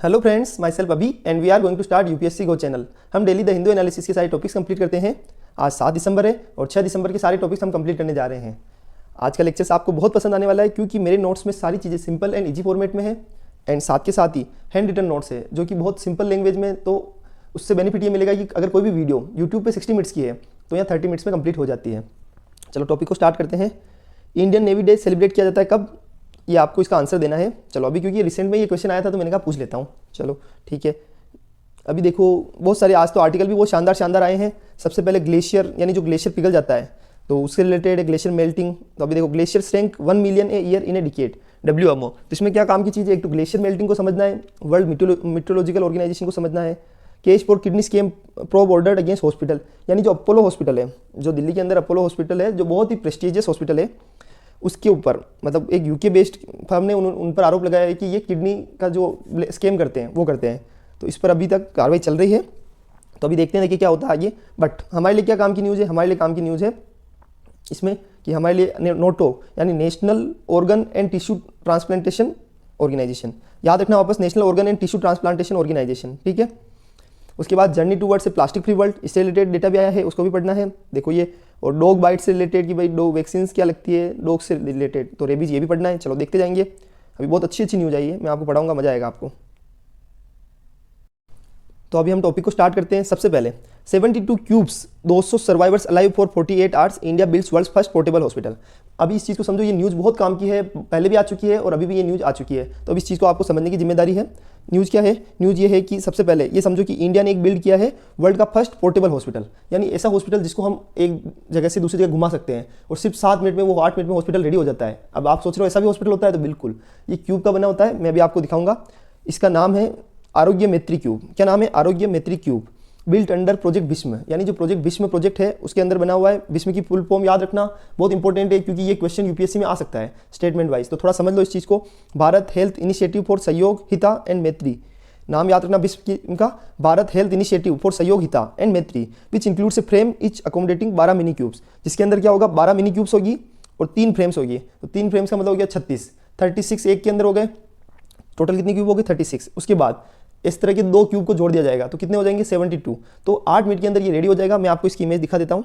Hello friends, myself Abhi and we are going to start UPSC go channel. हम daily the Hindu analysis के सारे topics complete करते हैं। आज 7 दिसंबर है और 6 दिसंबर के सारे टॉपिक्स हम कंप्लीट करने जा रहे हैं। आज का लेक्चर्स आपको बहुत पसंद आने वाला है क्योंकि मेरे नोट्स में सारी चीज़ें सिंपल एंड ईजी फॉर्मेट में है एंड साथ के साथ ही हैंड रिटन नोट्स है जो कि बहुत सिंपल लैंग्वेज में। तो उससे बेनिफिट ये मिलेगा कि अगर कोई भी वीडियो यूट्यूब पे 60 मिनट्स की है तो यहाँ 30 मिनट्स में कंप्लीट हो जाती है। चलो टॉपिक को स्टार्ट करते हैं। इंडियन नेवी डे सेलिब्रेट किया जाता है कब? ये आपको इसका आंसर देना है। चलो अभी क्योंकि रिसेंट में ये क्वेश्चन आया था तो मैंने कहा पूछ लेता हूँ। चलो ठीक है। अभी देखो बहुत सारे आज तो आर्टिकल भी बहुत शानदार आए हैं। सबसे पहले ग्लेशियर यानी जो ग्लेशियर पिघल जाता है तो उससे रिलेटेड ग्लेशियर मेल्टिंग। तो अभी देखो glacier shrink 1 million a year in a decade WMO। तो इसमें क्या काम की चीज़ है? एक तो ग्लेशियर मेल्टिंग को समझना है, वर्ल्ड मीटरोलॉजिकल ऑर्गेनाइजेशन को समझना है, case for kidney scheme probe ordered against hospital यानी जो अपोलो हॉस्पिटल है, जो दिल्ली के अंदर अपोलो हॉस्पिटल है, जो बहुत ही प्रेस्टिजियस हॉस्पिटल है, उसके ऊपर मतलब एक यूके बेस्ड फर्म ने उन पर आरोप लगाया है कि ये किडनी का जो स्कैम करते हैं वो करते हैं। तो इस पर अभी तक कार्रवाई चल रही है। तो अभी देखते हैं देखिए क्या होता है आगे। बट हमारे लिए क्या काम की न्यूज़ है? हमारे लिए काम की न्यूज़ है इसमें कि हमारे लिए नोटो यानी national organ and tissue transplantation organisation, याद रखना वापस, national organ and tissue transplantation organisation, ठीक है। उसके बाद journey towards a plastic free world, इससे रिलेटेड डेटा भी आया है, उसको भी पढ़ना है। देखो ये, और डॉग बाइट से रिलेटेड कि भाई डॉग वैक्सीन क्या लगती है डॉग से रिलेटेड, तो रेबीज ये भी पढ़ना है। चलो देखते जाएंगे। अभी बहुत अच्छी न्यूज़ आई है, मैं आपको पढ़ाऊंगा, मजा आएगा आपको। तो अभी हम टॉपिक को स्टार्ट करते हैं। सबसे पहले 72 cubes 200 survivors alive for 48 hours, India builds world's first portable hospital. अभी इस चीज़ को समझो, ये न्यूज़ बहुत काम की है, पहले भी आ चुकी है और अभी भी ये न्यूज़ आ चुकी है। तो अब इस चीज़ को आपको समझने की जिम्मेदारी है। न्यूज़ क्या है? न्यूज़ ये है कि सबसे पहले ये समझो कि इंडिया ने एक बिल्ड किया है वर्ल्ड का फर्स्ट पोर्टेबल हॉस्पिटल, यानी ऐसा हॉस्पिटल जिसको हम एक जगह से दूसरी जगह घुमा सकते हैं और सिर्फ 7 मिनट में वो 8 मिनट में हॉस्पिटल रेडी हो जाता है। अब आप सोच रहे हो ऐसा भी हॉस्पिटल होता है? तो बिल्कुल, ये क्यूब का बना होता है, मैं अभी आपको दिखाऊंगा। इसका नाम है आरोग्य मैत्री क्यूब। क्या नाम है? आरोग्य मैत्री cube, built under project Bhishma, यानी जो प्रोजेक्ट भीष्म प्रोजेक्ट है उसके अंदर बना हुआ है। भीष्म की फुल फॉर्म याद रखना बहुत इंपॉर्टेंट है क्योंकि ये क्वेश्चन यूपीएससी में आ सकता है स्टेटमेंट वाइज, तो थोड़ा समझ लो इस चीज़ को। भारत हेल्थ इनिशिएटिव फॉर सहयोग हिता एंड मैत्री, नाम याद रखना भीष्म की इनका, भारत हेल्थ इनिशिएटिव फॉर सहयोग हिता एंड मैत्री, which includes a frame etch accommodating 12 mini cubes, जिसके अंदर क्या होगा? 12 मिनी क्यूब्स होगी और 3 फ्रेम्स होगी। तो 3 फ्रेम्स का मतलब हो गया 36 एक के अंदर हो गए। टोटल कितनी क्यूब हो गई? 36। उसके बाद इस तरह के 2 क्यूब को जोड़ दिया जाएगा तो कितने हो जाएंगे? 72। तो 8 मिनट के अंदर ये रेडी हो जाएगा। मैं आपको इसकी इमेज दिखा देता हूँ।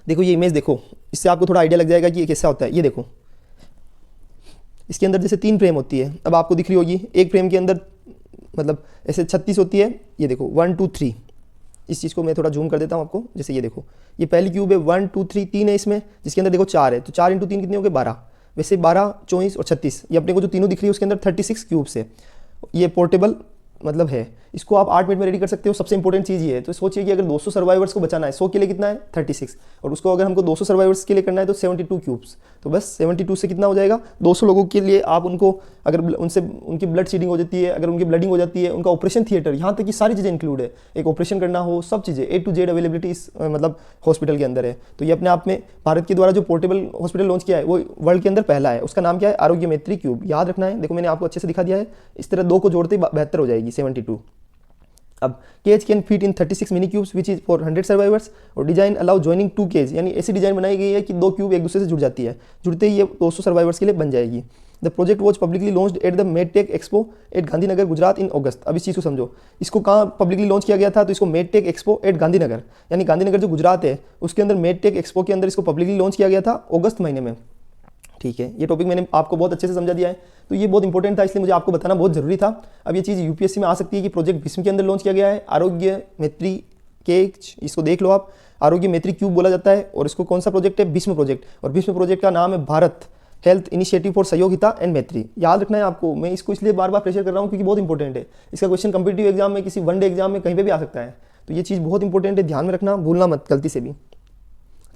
देखो ये इमेज देखो, इससे आपको थोड़ा आइडिया लग जाएगा कि ये कैसा होता है। ये देखो, इसके अंदर जैसे 3 फ्रेम होती है, अब आपको दिख रही होगी। एक फ्रेम के अंदर मतलब ऐसे 36 होती है। ये देखो 1 2 3, इस चीज़ को मैं थोड़ा जूम कर देता हूँ आपको। जैसे ये देखो, ये पहली क्यूब है, 1 2 3, 3 है इसमें, जिसके अंदर देखो 4 है, तो 4 × 3 कितने हो गए? 12। वैसे 12, 24 और 36, ये अपने को जो तीनों दिख रही है उसके अंदर 36 क्यूब्स है। ये पोर्टेबल मतलब है, इसको आप 8 मिनट में रेडी कर सकते हो। सबसे इंपॉर्टेंट चीज़ ये है। तो सोचिए कि अगर 200 सर्वाइवर्स को बचाना है, 100 के लिए कितना है? 36, और उसको अगर हमको 200 सर्वाइवर्स के लिए करना है तो 72 क्यूब्स। तो बस 72 से कितना हो जाएगा? 200 लोगों के लिए आप उनको, अगर उनसे उनकी ब्लड सीडिंग हो जाती है, अगर उनकी ब्लडिंग हो जाती है, उनका ऑपरेशन थिएटर, यहाँ तक कि सारी चीज़ें इंक्लूड है। एक ऑपरेशन करना हो, सब चीज़ें A to Z अवेलेबिलिटी इस मतलब हॉस्पिटल के अंदर है। तो ये अपने आप में भारत के द्वारा जो पोर्टेबल हॉस्पिटल लॉन्च किया है वो वर्ल्ड के अंदर पहला है। उसका नाम क्या है? आरोग्य मैत्री क्यूब, याद रखना है। देखो मैंने आपको अच्छे से दिखा दिया है। इस तरह 2 को जोड़ते 72 हो जाएगी, 72। अब cage can fit in 36 mini cubes which is for 100 survivors, और डिजाइन अलाउ ज्वाइनिंग 2 केज, यानी ऐसी डिजाइन बनाई गई है कि 2 क्यूब एक दूसरे से जुड़ जाती है, जुड़ते ही ये 200 सर्वाइवर्स के लिए बन जाएगी। The project was publicly launched at the Medtech Expo at Gandhinagar Gujarat in August. अब इस चीज़ को समझो, इसको कहाँ पब्लिकली लॉन्च किया गया था? तो इसको मेडटेक एक्सपो एट गांधीनगर, यानी गांधीनगर जो गुजरात है उसके अंदर मेडटेक एक्सपो के अंदर इसको पब्लिकली लॉन्च किया गया था अगस्त महीने में, ठीक है। ये टॉपिक मैंने आपको बहुत अच्छे से समझा दिया है, तो ये बहुत इंपॉर्टेंट था इसलिए मुझे आपको बताना बहुत जरूरी था। अब ये चीज़ यूपीएससी में आ सकती है कि प्रोजेक्ट भीष्म के अंदर लॉन्च किया गया है आरोग्य मैत्री केज, इसको देख लो आप, आरोग्य मैत्री क्यूब बोला जाता है। और इसको कौन सा प्रोजेक्ट है? भीष्म प्रोजेक्ट, और भीष्म प्रोजेक्ट का नाम है भारत हेल्थ इनिशिएटिव फॉर सहयोग हिता एंड मैत्री। याद रखना है आपको, मैं इसको इसलिए बार बार प्रेशर कर रहा हूँ क्योंकि बहुत इंपॉर्टेंट है। इसका क्वेश्चन कम्पिटिटिव एग्जाम में, किसी वनडे एग्जाम में, कहीं पर भी आ सकता है। तो ये चीज़ बहुत इंपॉर्टेंट है, ध्यान में रखना, भूलना मत गलती से भी।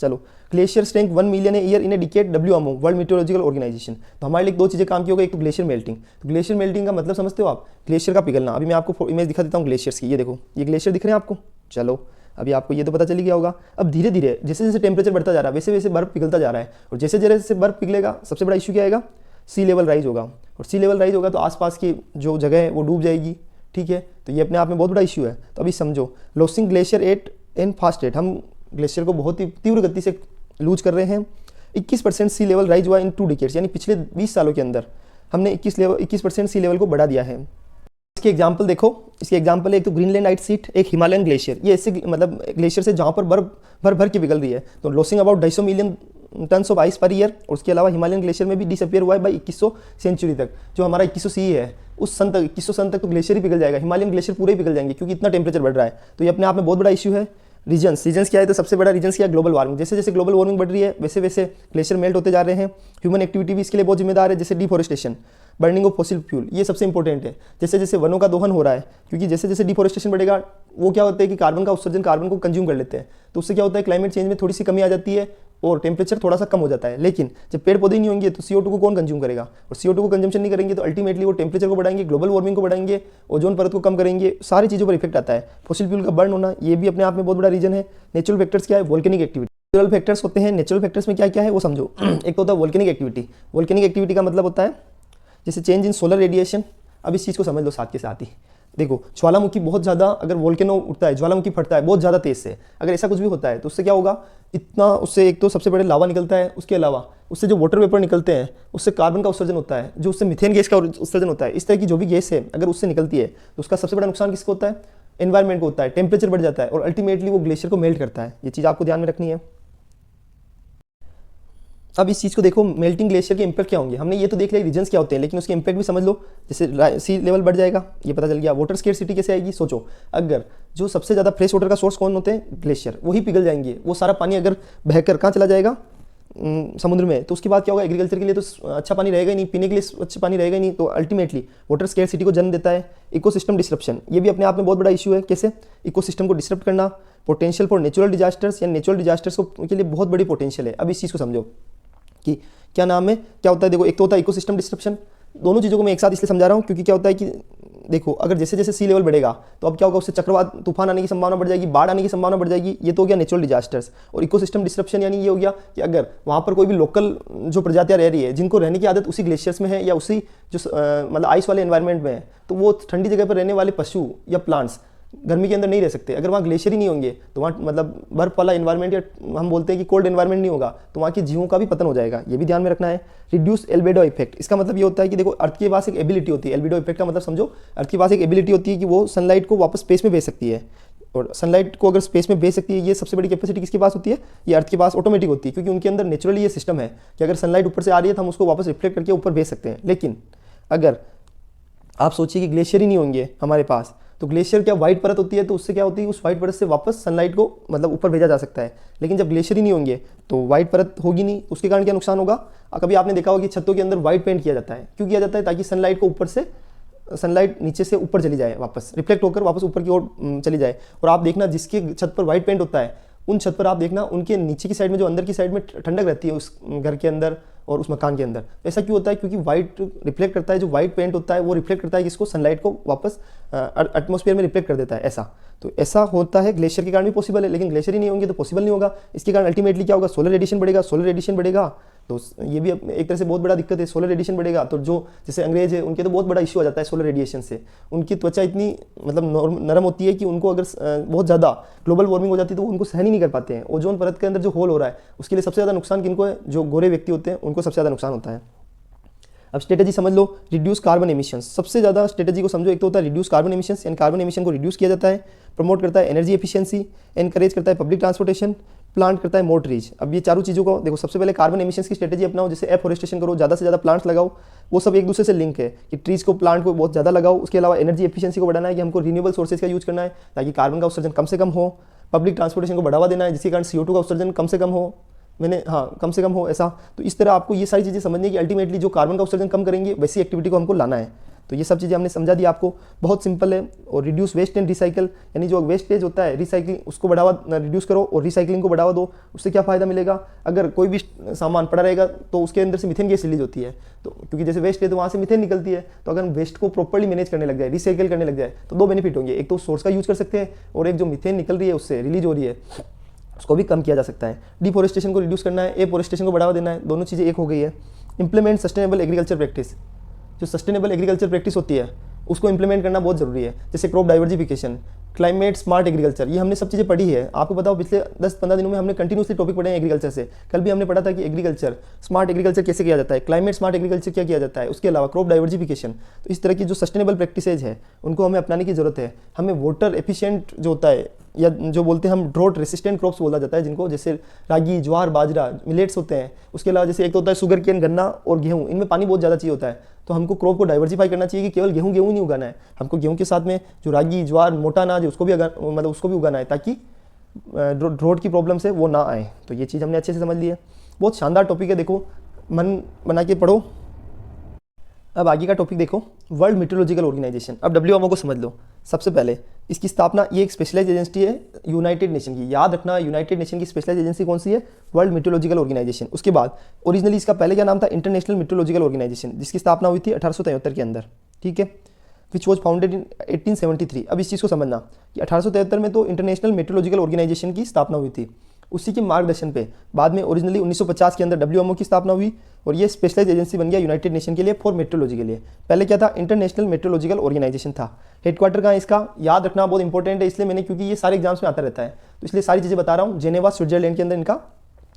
चलो, glacier strength 1 million a year in a decade WMO, world meteorological organisation. तो हमारे लिए 2 चीज़ें काम की हो गई, एक तो ग्लेशियर मेल्टिंग। तो ग्लेशियर मेल्टिंग का मतलब समझते हो आप? ग्लेशियर का पिघलना। अभी मैं आपको इमेज दिखा देता हूँ ग्लेशियर्स की। ये देखो, ये ग्लेशियर दिख रहे हैं आपको। चलो अभी आपको ये तो पता चल गया होगा। अब धीरे धीरे जैसे जैसे टेम्परेचर बढ़ता जा रहा है वैसे वैसे बर्फ पिघलता जा रहा है, और जैसे जैसे बर्फ पिघलेगा सबसे बड़ा इशू क्या आएगा? सी लेवल राइज होगा, और सी लेवल राइज होगा तो आसपास की जो जगह है वो डूब जाएगी, ठीक है। तो ये अपने आप में बहुत बड़ा इशू है। तो अभी समझो, losing glacier at an fast rate, हम ग्लेशियर को बहुत ही तीव्र गति से लूज कर रहे हैं। 21% सी लेवल राइज हुआ इन 2 डिकेड्स, यानी पिछले 20 सालों के अंदर हमने 21% सी लेवल को बढ़ा दिया है। इसकी एग्जांपल देखो, इसकी एग्जांपल है एक तो ग्रीनलैंड आइस शीट, एक हिमालयन ग्लेशियर। ये ऐसे मतलब ग्लेशियर से जहाँ पर बर्फ भर भर के पिघल रही है, तो losing about 250 million tons of ice per year. और उसके अलावा हिमालयन ग्लेशियर में भी डिसअपियर हुआ है बाई 2100 सेंचुरी तक। जो हमारा 2100 सी है उस सन तक 2100 सन तक तो ग्लेशियर ही पिघल जाएगा, हिमालयन ग्लेशियर पूरे ही पिघल जाएंगे, क्योंकि इतना टेम्परेचर बढ़ रहा है। तो ये अपने आप में बहुत बड़ा इशू है। रीजन्स क्या है, तो सबसे बड़ा रीजन्स क्या है, ग्लोबल वार्मिंग। जैसे जैसे ग्लोबल वार्मिंग बढ़ रही है वैसे वैसे ग्लेशियर मेल्ट होते जा रहे हैं। ह्यूमन एक्टिविटी भी इसके लिए बहुत जिम्मेदार है, जैसे deforestation, burning of fossil fuel, ये सबसे इंपॉर्टेंट है। जैसे जैसे वनों का दोहन हो रहा है, क्योंकि जैसे जैसे डिफोरेस्टेशन बढ़ेगा वो क्या होता है कि कार्बन का उत्सर्जन कार्बन को कंज्यूम कर लेते हैं, तो उससे क्या होता है क्लाइमेट चेंज में थोड़ी सी कमी आ जाती है और टेम्परेचर थोड़ा सा कम हो जाता है। लेकिन जब पेड़ पौधे नहीं होंगे तो CO2 को कौन कंज्यूम करेगा, और CO2 को कंजम्पशन नहीं करेंगे तो अल्टीमेटली वो टेम्परेचर को बढ़ाएंगे, ग्लोबल वार्मिंग को बढ़ाएंगे, ओजोन परत को कम करेंगे, सारी चीज़ों पर इफेक्ट आता है। फॉसिल फ्यूल का बर्न होना ये भी अपने आप में बहुत बड़ा रीजन है। नेचुरल फैक्टर्स क्या है, वोल्केनिक एक्टिविटी। नेचुरल फैक्टर्स होते हैं, नेचुरल फैक्टर्स में क्या क्या है वो समझो। एक तो होता है वोल्केनिक एक्टिविटी। वोल्केनिक एक्टिविटी का मतलब होता है जैसे चेंज इन सोलर रेडिएशन। अब इस चीज़ को समझ लो साथ के साथ ही। देखो ज्वालामुखी बहुत ज़्यादा, अगर वोल्केनो उठता है, ज्वालामुखी फटता है बहुत ज़्यादा तेज से, अगर ऐसा कुछ भी होता है तो उससे क्या होगा, इतना उससे एक तो सबसे बड़े लावा निकलता है, उसके अलावा उससे जो वाटर वेपर निकलते हैं उससे कार्बन का उत्सर्जन होता है, जो उससे मीथेन गैस का उत्सर्जन होता है। इस तरह की जो भी गैस है अगर उससे निकलती है तो उसका सबसे बड़ा नुकसान किसको होता है, एनवायरमेंट को होता है। टेम्परेचर बढ़ जाता है और अल्टीमेटली वो ग्लेशियर को मेल्ट करता है। ये चीज़ आपको ध्यान में रखनी है। अब इस चीज़ को देखो, मेल्टिंग ग्लेशियर के इंपैक्ट क्या होंगे। हमने ये तो देख लिया रीजन्स क्या होते हैं, लेकिन उसके इंपैक्ट भी समझ लो। जैसे सी लेवल बढ़ जाएगा, ये पता चल गया। वाटर स्केर्सिटी कैसे आएगी, सोचो अगर जो सबसे ज़्यादा फ्रेश वाटर का सोर्स कौन होते हैं, ग्लेशियर, वही पिघल जाएंगे। वो सारा पानी अगर बहकर कहाँ चला जाएगा, समुद्र में, तो उसके बाद क्या होगा, एग्रीकल्चर के लिए तो अच्छा पानी रहेगा ही नहीं, पीने के लिए अच्छा पानी रहेगा ही नहीं। तो अल्टीमेटली वाटर स्केर्सिटी को जन्म देता है। इकोसिस्टम डिस्रप्शन, ये भी अपने आप में बहुत बड़ा इशू है। कैसे, इकोसिस्टम को डिस्टर्ब करना। पोटेंशियल फॉर नेचुरल डिजास्टर्स, या नेचुरल डिजास्टर्स के लिए बहुत बड़ी पोटेंशियल है। अब इस चीज़ को समझो कि क्या नाम है, क्या होता है। देखो एक तो होता है इकोसिस्टम डिस्ट्रप्शन। दोनों चीज़ों को मैं एक साथ इसलिए समझा रहा हूँ क्योंकि क्या होता है कि देखो अगर जैसे जैसे सी लेवल बढ़ेगा तो अब क्या होगा, उससे चक्रवात तूफान आने की संभावना बढ़ जाएगी, बाढ़ आने की संभावना बढ़ जाएगी। ये तो हो गया नेचुरल डिजास्टर्स। और इकोसिस्टम डिस्ट्रप्शन यानी ये हो गया कि अगर वहाँ पर कोई भी लोकल जो प्रजातियाँ रह रही है, जिनको रहने की आदत उसी ग्लेशियर्स में है या उसी जो मतलब आइस वाले एनवायरनमेंट में है, तो वो ठंडी जगह पर रहने वाले पशु या प्लांट्स गर्मी के अंदर नहीं रह सकते। अगर वहाँ ग्लेशियर ही नहीं होंगे तो वहाँ मतलब बर्फ वाला एनवायरनमेंट, या हम बोलते हैं कि कोल्ड एनवायरनमेंट नहीं होगा, तो वहाँ के जीवों का भी पतन हो जाएगा। ये भी ध्यान में रखना है। रिड्यूस एल्बेडो इफेक्ट, इसका मतलब ये होता है कि देखो अर्थ के पास एक एबिलिटी होती है। एल्बेडो इफेक्ट का मतलब समझो, अर्थ के पास एक एबिलिटी होती है कि वो सनलाइट को वापस स्पेस में भेज सकती है। और सनलाइट को अगर स्पेस में भेज सकती है, ये सबसे बड़ी कैपेसिटी किसके पास होती है, ये अर्थ के पास ऑटोमेटिक होती है, क्योंकि उनके अंदर नेचुरली ये सिस्टम है कि अगर सनलाइट ऊपर से आ रही है तो हम उसको वापस रिफ्लेक्ट करके ऊपर भेज सकते हैं। लेकिन अगर आप सोचिए कि ग्लेशियर ही नहीं होंगे हमारे पास, तो ग्लेशियर क्या वाइट परत होती है, तो उससे क्या होती है, उस वाइट परत से वापस सनलाइट को मतलब ऊपर भेजा जा सकता है। लेकिन जब ग्लेशियर ही नहीं होंगे तो वाइट परत होगी नहीं, उसके कारण क्या नुकसान होगा। कभी आपने देखा होगा कि छतों के अंदर वाइट पेंट किया जाता है। क्यों किया जाता है, ताकि सनलाइट को ऊपर से, सनलाइट नीचे से ऊपर चली जाए, वापस रिफ्लेक्ट होकर वापस ऊपर की ओर चली जाए। और आप देखना जिसके छत पर वाइट पेंट होता है, उन छत पर आप देखना उनके नीचे की साइड में जो अंदर की साइड में ठंडक रहती है उस घर के अंदर और उस मकान के अंदर। ऐसा क्यों होता है, क्योंकि वाइट रिफ्लेक्ट करता है, जो वाइट पेंट होता है वो रिफ्लेक्ट करता है किसको, सनलाइट को वापस एटमॉस्फेयर में रिफ्लेक्ट कर देता है। ऐसा तो ऐसा होता है, ग्लेशियर के कारण भी पॉसिबल है, लेकिन ग्लेशियर ही नहीं होंगे तो पॉसिबल नहीं होगा। इसके कारण अल्टीमेटली क्या होगा, सोलर रेडिएशन बढ़ेगा। सोलर रेडिएशन बढ़ेगा तो ये भी एक तरह से बहुत बड़ा दिक्कत है। सोलर रेडिएशन बढ़ेगा तो जो जैसे अंग्रेज है उनके तो बहुत बड़ा इश्यू आ जाता है सोलर रेडिएशन से। उनकी त्वचा इतनी मतलब नरम होती है कि उनको अगर बहुत ज़्यादा ग्लोबल वार्मिंग हो जाती है तो उनको सहन ही नहीं कर पाते हैं। ओजोन परत के अंदर जो होल हो रहा है उसके लिए सबसे ज़्यादा नुकसान किनको है, जो गोरे व्यक्ति होते हैं उनको सबसे ज़्यादा नुकसान होता है। अब स्ट्रेटेजी समझ लो, रिड्यूस कार्बन एमिशंस। सबसे ज़्यादा स्ट्रेटेजी को समझो, एक तो होता है रिड्यूस कार्बन एमिशंस, यानी कार्बन एमिशन को रिड्यूस किया जाता है। प्रमोट करता है एनर्जी एफिशिएंसी, एनकरेज करता है पब्लिक ट्रांसपोर्टेशन, प्लांट करता है मोर ट्रीज। अब ये चारों चीज़ों को देखो, सबसे पहले कार्बन एमिशंस की स्ट्रेटेजी अपनाओ, जैसे एफोरेस्टेशन करो, ज़्यादा से ज़्यादा प्लांट्स लगाओ। वो सब एक दूसरे से लिंक है कि ट्रीज को, प्लांट को बहुत ज़्यादा लगाओ। उसके अलावा एनर्जी एफिशिएंसी को बढ़ाना है कि हमको रिन्यूएबल सोर्सेज का यूज करना है ताकि कार्बन का उत्सर्जन कम से कम हो। पब्लिक ट्रांसपोर्टेशन को बढ़ावा देना है जिसके कारण CO2 का उत्सर्जन कम से कम हो, कम से कम हो ऐसा। तो इस तरह आपको ये सारी चीज़ें समझनी है कि अल्टीमेटली जो कार्बन का उत्सर्जन कम करेंगे वैसी एक्टिविटी को हमको लाना है। तो ये सब चीज़ें हमने समझा दी आपको, बहुत सिंपल है। और रिड्यूस वेस्ट एंड रिसाइकल, यानी जो वेस्टेज होता है रिसाइकलिंग उसको बढ़ावा रिड्यूस करो और रिसाइकलिंग को बढ़ावा दो। उससे क्या फ़ायदा मिलेगा, अगर कोई भी सामान पड़ा रहेगा तो उसके अंदर से मीथेन गैस रिलीज होती है, तो क्योंकि जैसे वेस्ट है तो वहाँ से मीथेन निकलती है। तो अगर हम वेस्ट को प्रॉपर्ली मैनेज करने लग जाए, रिसाइकिल करने लग जाए, तो दो बेनिफिट होंगे। एक तो सोर्स का यूज़ कर सकते हैं और एक जो मीथेन निकल रही है उससे रिलीज हो रही है उसको भी कम किया जा सकता है। डिफोरेस्टेशन को रिड्यूस करना है, एफोरेस्टेशन को बढ़ावा देना है, दोनों चीज़ें एक हो गई है। इंप्लीमेंट सस्टेनेबल एग्रीकल्चर प्रैक्टिस, जो सस्टेनेबल एग्रीकल्चर प्रैक्टिस होती है उसको इंप्लीमेंट करना बहुत ज़रूरी है। जैसे crop diversification, climate smart agriculture, ये हमने सब चीज़ें पढ़ी है। आपको बताओ पिछले 10-15 दिनों में हमने कंटिन्यूसली टॉपिक पढ़े हैं एग्रीकल्चर से। कल भी हमने पढ़ा था कि एग्रीकल्चर स्मार्ट एग्रीकल्चर कैसे किया जाता है, क्लाइमेट स्मार्ट एग्रीकल्चर क्या किया जाता है, उसके अलावा क्रॉप डाइवर्सिफिकेशन। तो इस तरह की जो सस्टेनेबल प्रैक्टिसेज है उनको हमें अपनाने की जरूरत है। हमें वाटर एफिशिएंट जो होता है, या जो बोलते हैं हम ड्रॉट रेसिस्टेंट क्रॉप्स बोला जाता है जिनको, जैसे रागी, ज्वार, बाजरा, मिलेट्स होते हैं। उसके अलावा जैसे एक तो होता है शुगर केन, गन्ना और गेहूँ, इनमें पानी बहुत ज़्यादा चाहिए होता है। तो हमको क्रॉप को डाइवर्सिफाई करना चाहिए कि केवल गेहूँ ही नहीं उगाना है, हमको गेहूँ के साथ में जो रागी, ज्वार, मोटा अनाज है उसको भी उसको भी उगाना है, ताकि ड्रॉट की प्रॉब्लम से वो ना आए। तो ये चीज़ हमने अच्छे से समझ ली है। बहुत शानदार टॉपिक है, देखो मन बना के पढ़ो। अब आगे का टॉपिक देखो, वर्ल्ड मीटरोलॉजिकल ऑर्गेनाइजेशन। अब WMO को समझ लो। सबसे पहले इसकी स्थापना, ये एक स्पेशलाइज एजेंसी है यूनाइटेड नेशन की, याद रखना यूनाइटेड नेशन की स्पेशलाइज एजेंसी कौन सी है, वर्ल्ड मीटरोलॉजिकल ऑर्गेनाइजेशन। उसके बाद ओरिजिनली इसका पहले क्या नाम था, इंटरनेशनल मीटरोलॉजिकल ऑर्गेनाइजेशन, जिसकी स्थापना हुई थी 1873 के अंदर, ठीक है, विच वॉज फाउंडेड इन 1873। अब इस चीज़ को समझना कि 1873 में तो इंटरनेशनल मीटरोलॉजिकल ऑर्गेनाइजेशन की स्थापना हुई थी। उसी के मार्गदर्शन पे बाद में ओरिजिनली 1950 के अंदर WMO की स्थापना हुई, और ये स्पेशलाइज एजेंसी बन गया यूनाइटेड नेशन के लिए फॉर मेट्रोलॉजी के लिए। पहले क्या था, इंटरनेशनल मेट्रोलॉजिकल ऑर्गेनाइजेशन था। हेडक्वार्टर कहाँ है इसका, याद रखना बहुत इंपॉर्टेंट है, इसलिए मैंने, क्योंकि ये सारे एग्जाम्स में आता रहता है तो इसलिए सारी चीज़ें बता रहा हूँ। जेनेवा स्विट्जरलैंड के अंदर इनका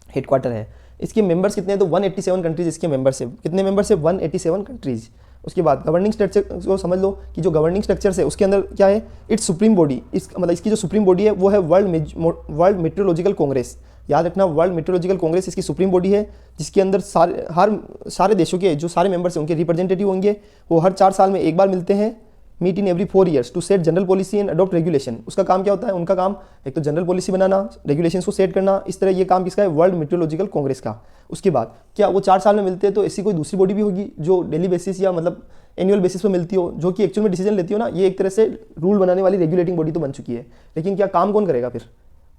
हेडक्वार्टर है। इसके मेंबर्स कितने हैं, तो 187 कंट्रीज इसके मेंबर्स है। कितने मेंबर्स है, 187 कंट्रीज। उसके बाद गवर्निंग स्ट्रक्चर को समझ लो कि जो गवर्निंग स्ट्रक्चर है उसके अंदर क्या है, इट्स सुप्रीम बॉडी, मतलब इसकी जो सुप्रीम बॉडी है वो है वर्ल्ड मेट्रोलॉजिकल कांग्रेस। याद रखना, वर्ल्ड मेट्रोलॉजिकल कांग्रेस इसकी सुप्रीम बॉडी है, जिसके अंदर सारे देशों के जो सारे मेंबर्स हैं उनके रिप्रेजेंटेटिव होंगे। वो हर 4 साल में एक बार मिलते हैं, meet in every 4 years to set general policy and adopt regulation. उसका काम क्या होता है, उनका काम एक तो जनरल पॉलिसी बनाना, रेगुलेशंस को सेट करना, इस तरह ये काम किसका है, वर्ल्ड मेट्रोलॉजिकल कांग्रेस का। उसके बाद क्या वो 4 साल में मिलते हैं, तो ऐसी कोई दूसरी बॉडी भी होगी जो डेली बेसिस या मतलब एनुअल बेसिस पर मिलती हो, जो कि एक्चुअल में डिसीजन लेती हो ना। ये एक तरह से रूल बनाने वाली रेगुलेटिंग बॉडी तो बन चुकी है, लेकिन क्या काम कौन करेगा फिर,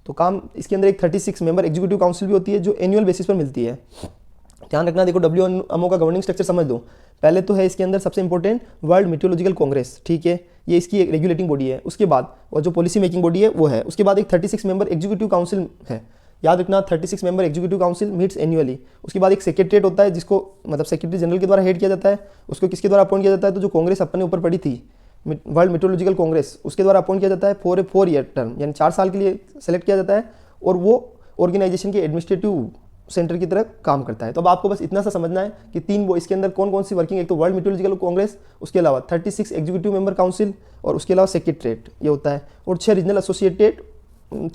तो काम इसके अंदर एक 36 मेंबर एग्जीक्यूटिव काउंसिल भी होती है जो एनुअल बेसिस पर मिलती है। ध्यान रखना, देखो WMO का गवर्निंग स्ट्रक्चर समझ लो। पहले तो है इसके अंदर सबसे इंपॉर्टेंट वर्ल्ड मेट्रोलॉजिकल कांग्रेस, ठीक है, ये इसकी एक रेगुलेटिंग बॉडी है। उसके बाद और जो पॉलिसी मेकिंग बॉडी है वो है। उसके बाद एक 36 मेंबर एग्जीक्यूटिव काउंसिल है, याद रखना 36 member executive council meets annually. उसके बाद एक सेक्रेटरीट होता है जिसको मतलब सेक्रेटरी जनरल के द्वारा हेड किया जाता है। उसको किसके द्वारा अपॉइंट किया जाता है, तो जो कांग्रेस अपने ऊपर पड़ी थी वर्ल्ड मेट्रोलॉजिकल कांग्रेस, उसके द्वारा अपॉइंट किया जाता है फॉर ए 4 ईयर टर्म, यानी 4 साल के लिए सेलेक्ट किया जाता है, और वो ऑर्गेनाइजेशन के एडमिनिस्ट्रेटिव सेंटर की तरह काम करता है। तो अब आपको बस इतना सा समझना है कि 3 वो इसके अंदर कौन कौन सी वर्किंग, एक तो वर्ल्ड मेट्रोलॉजिकल कांग्रेस, उसके अलावा 36 एग्जीक्यूटिव मेंबर काउंसिल, और उसके अलावा सेक्रेटरीट ये होता है, और 6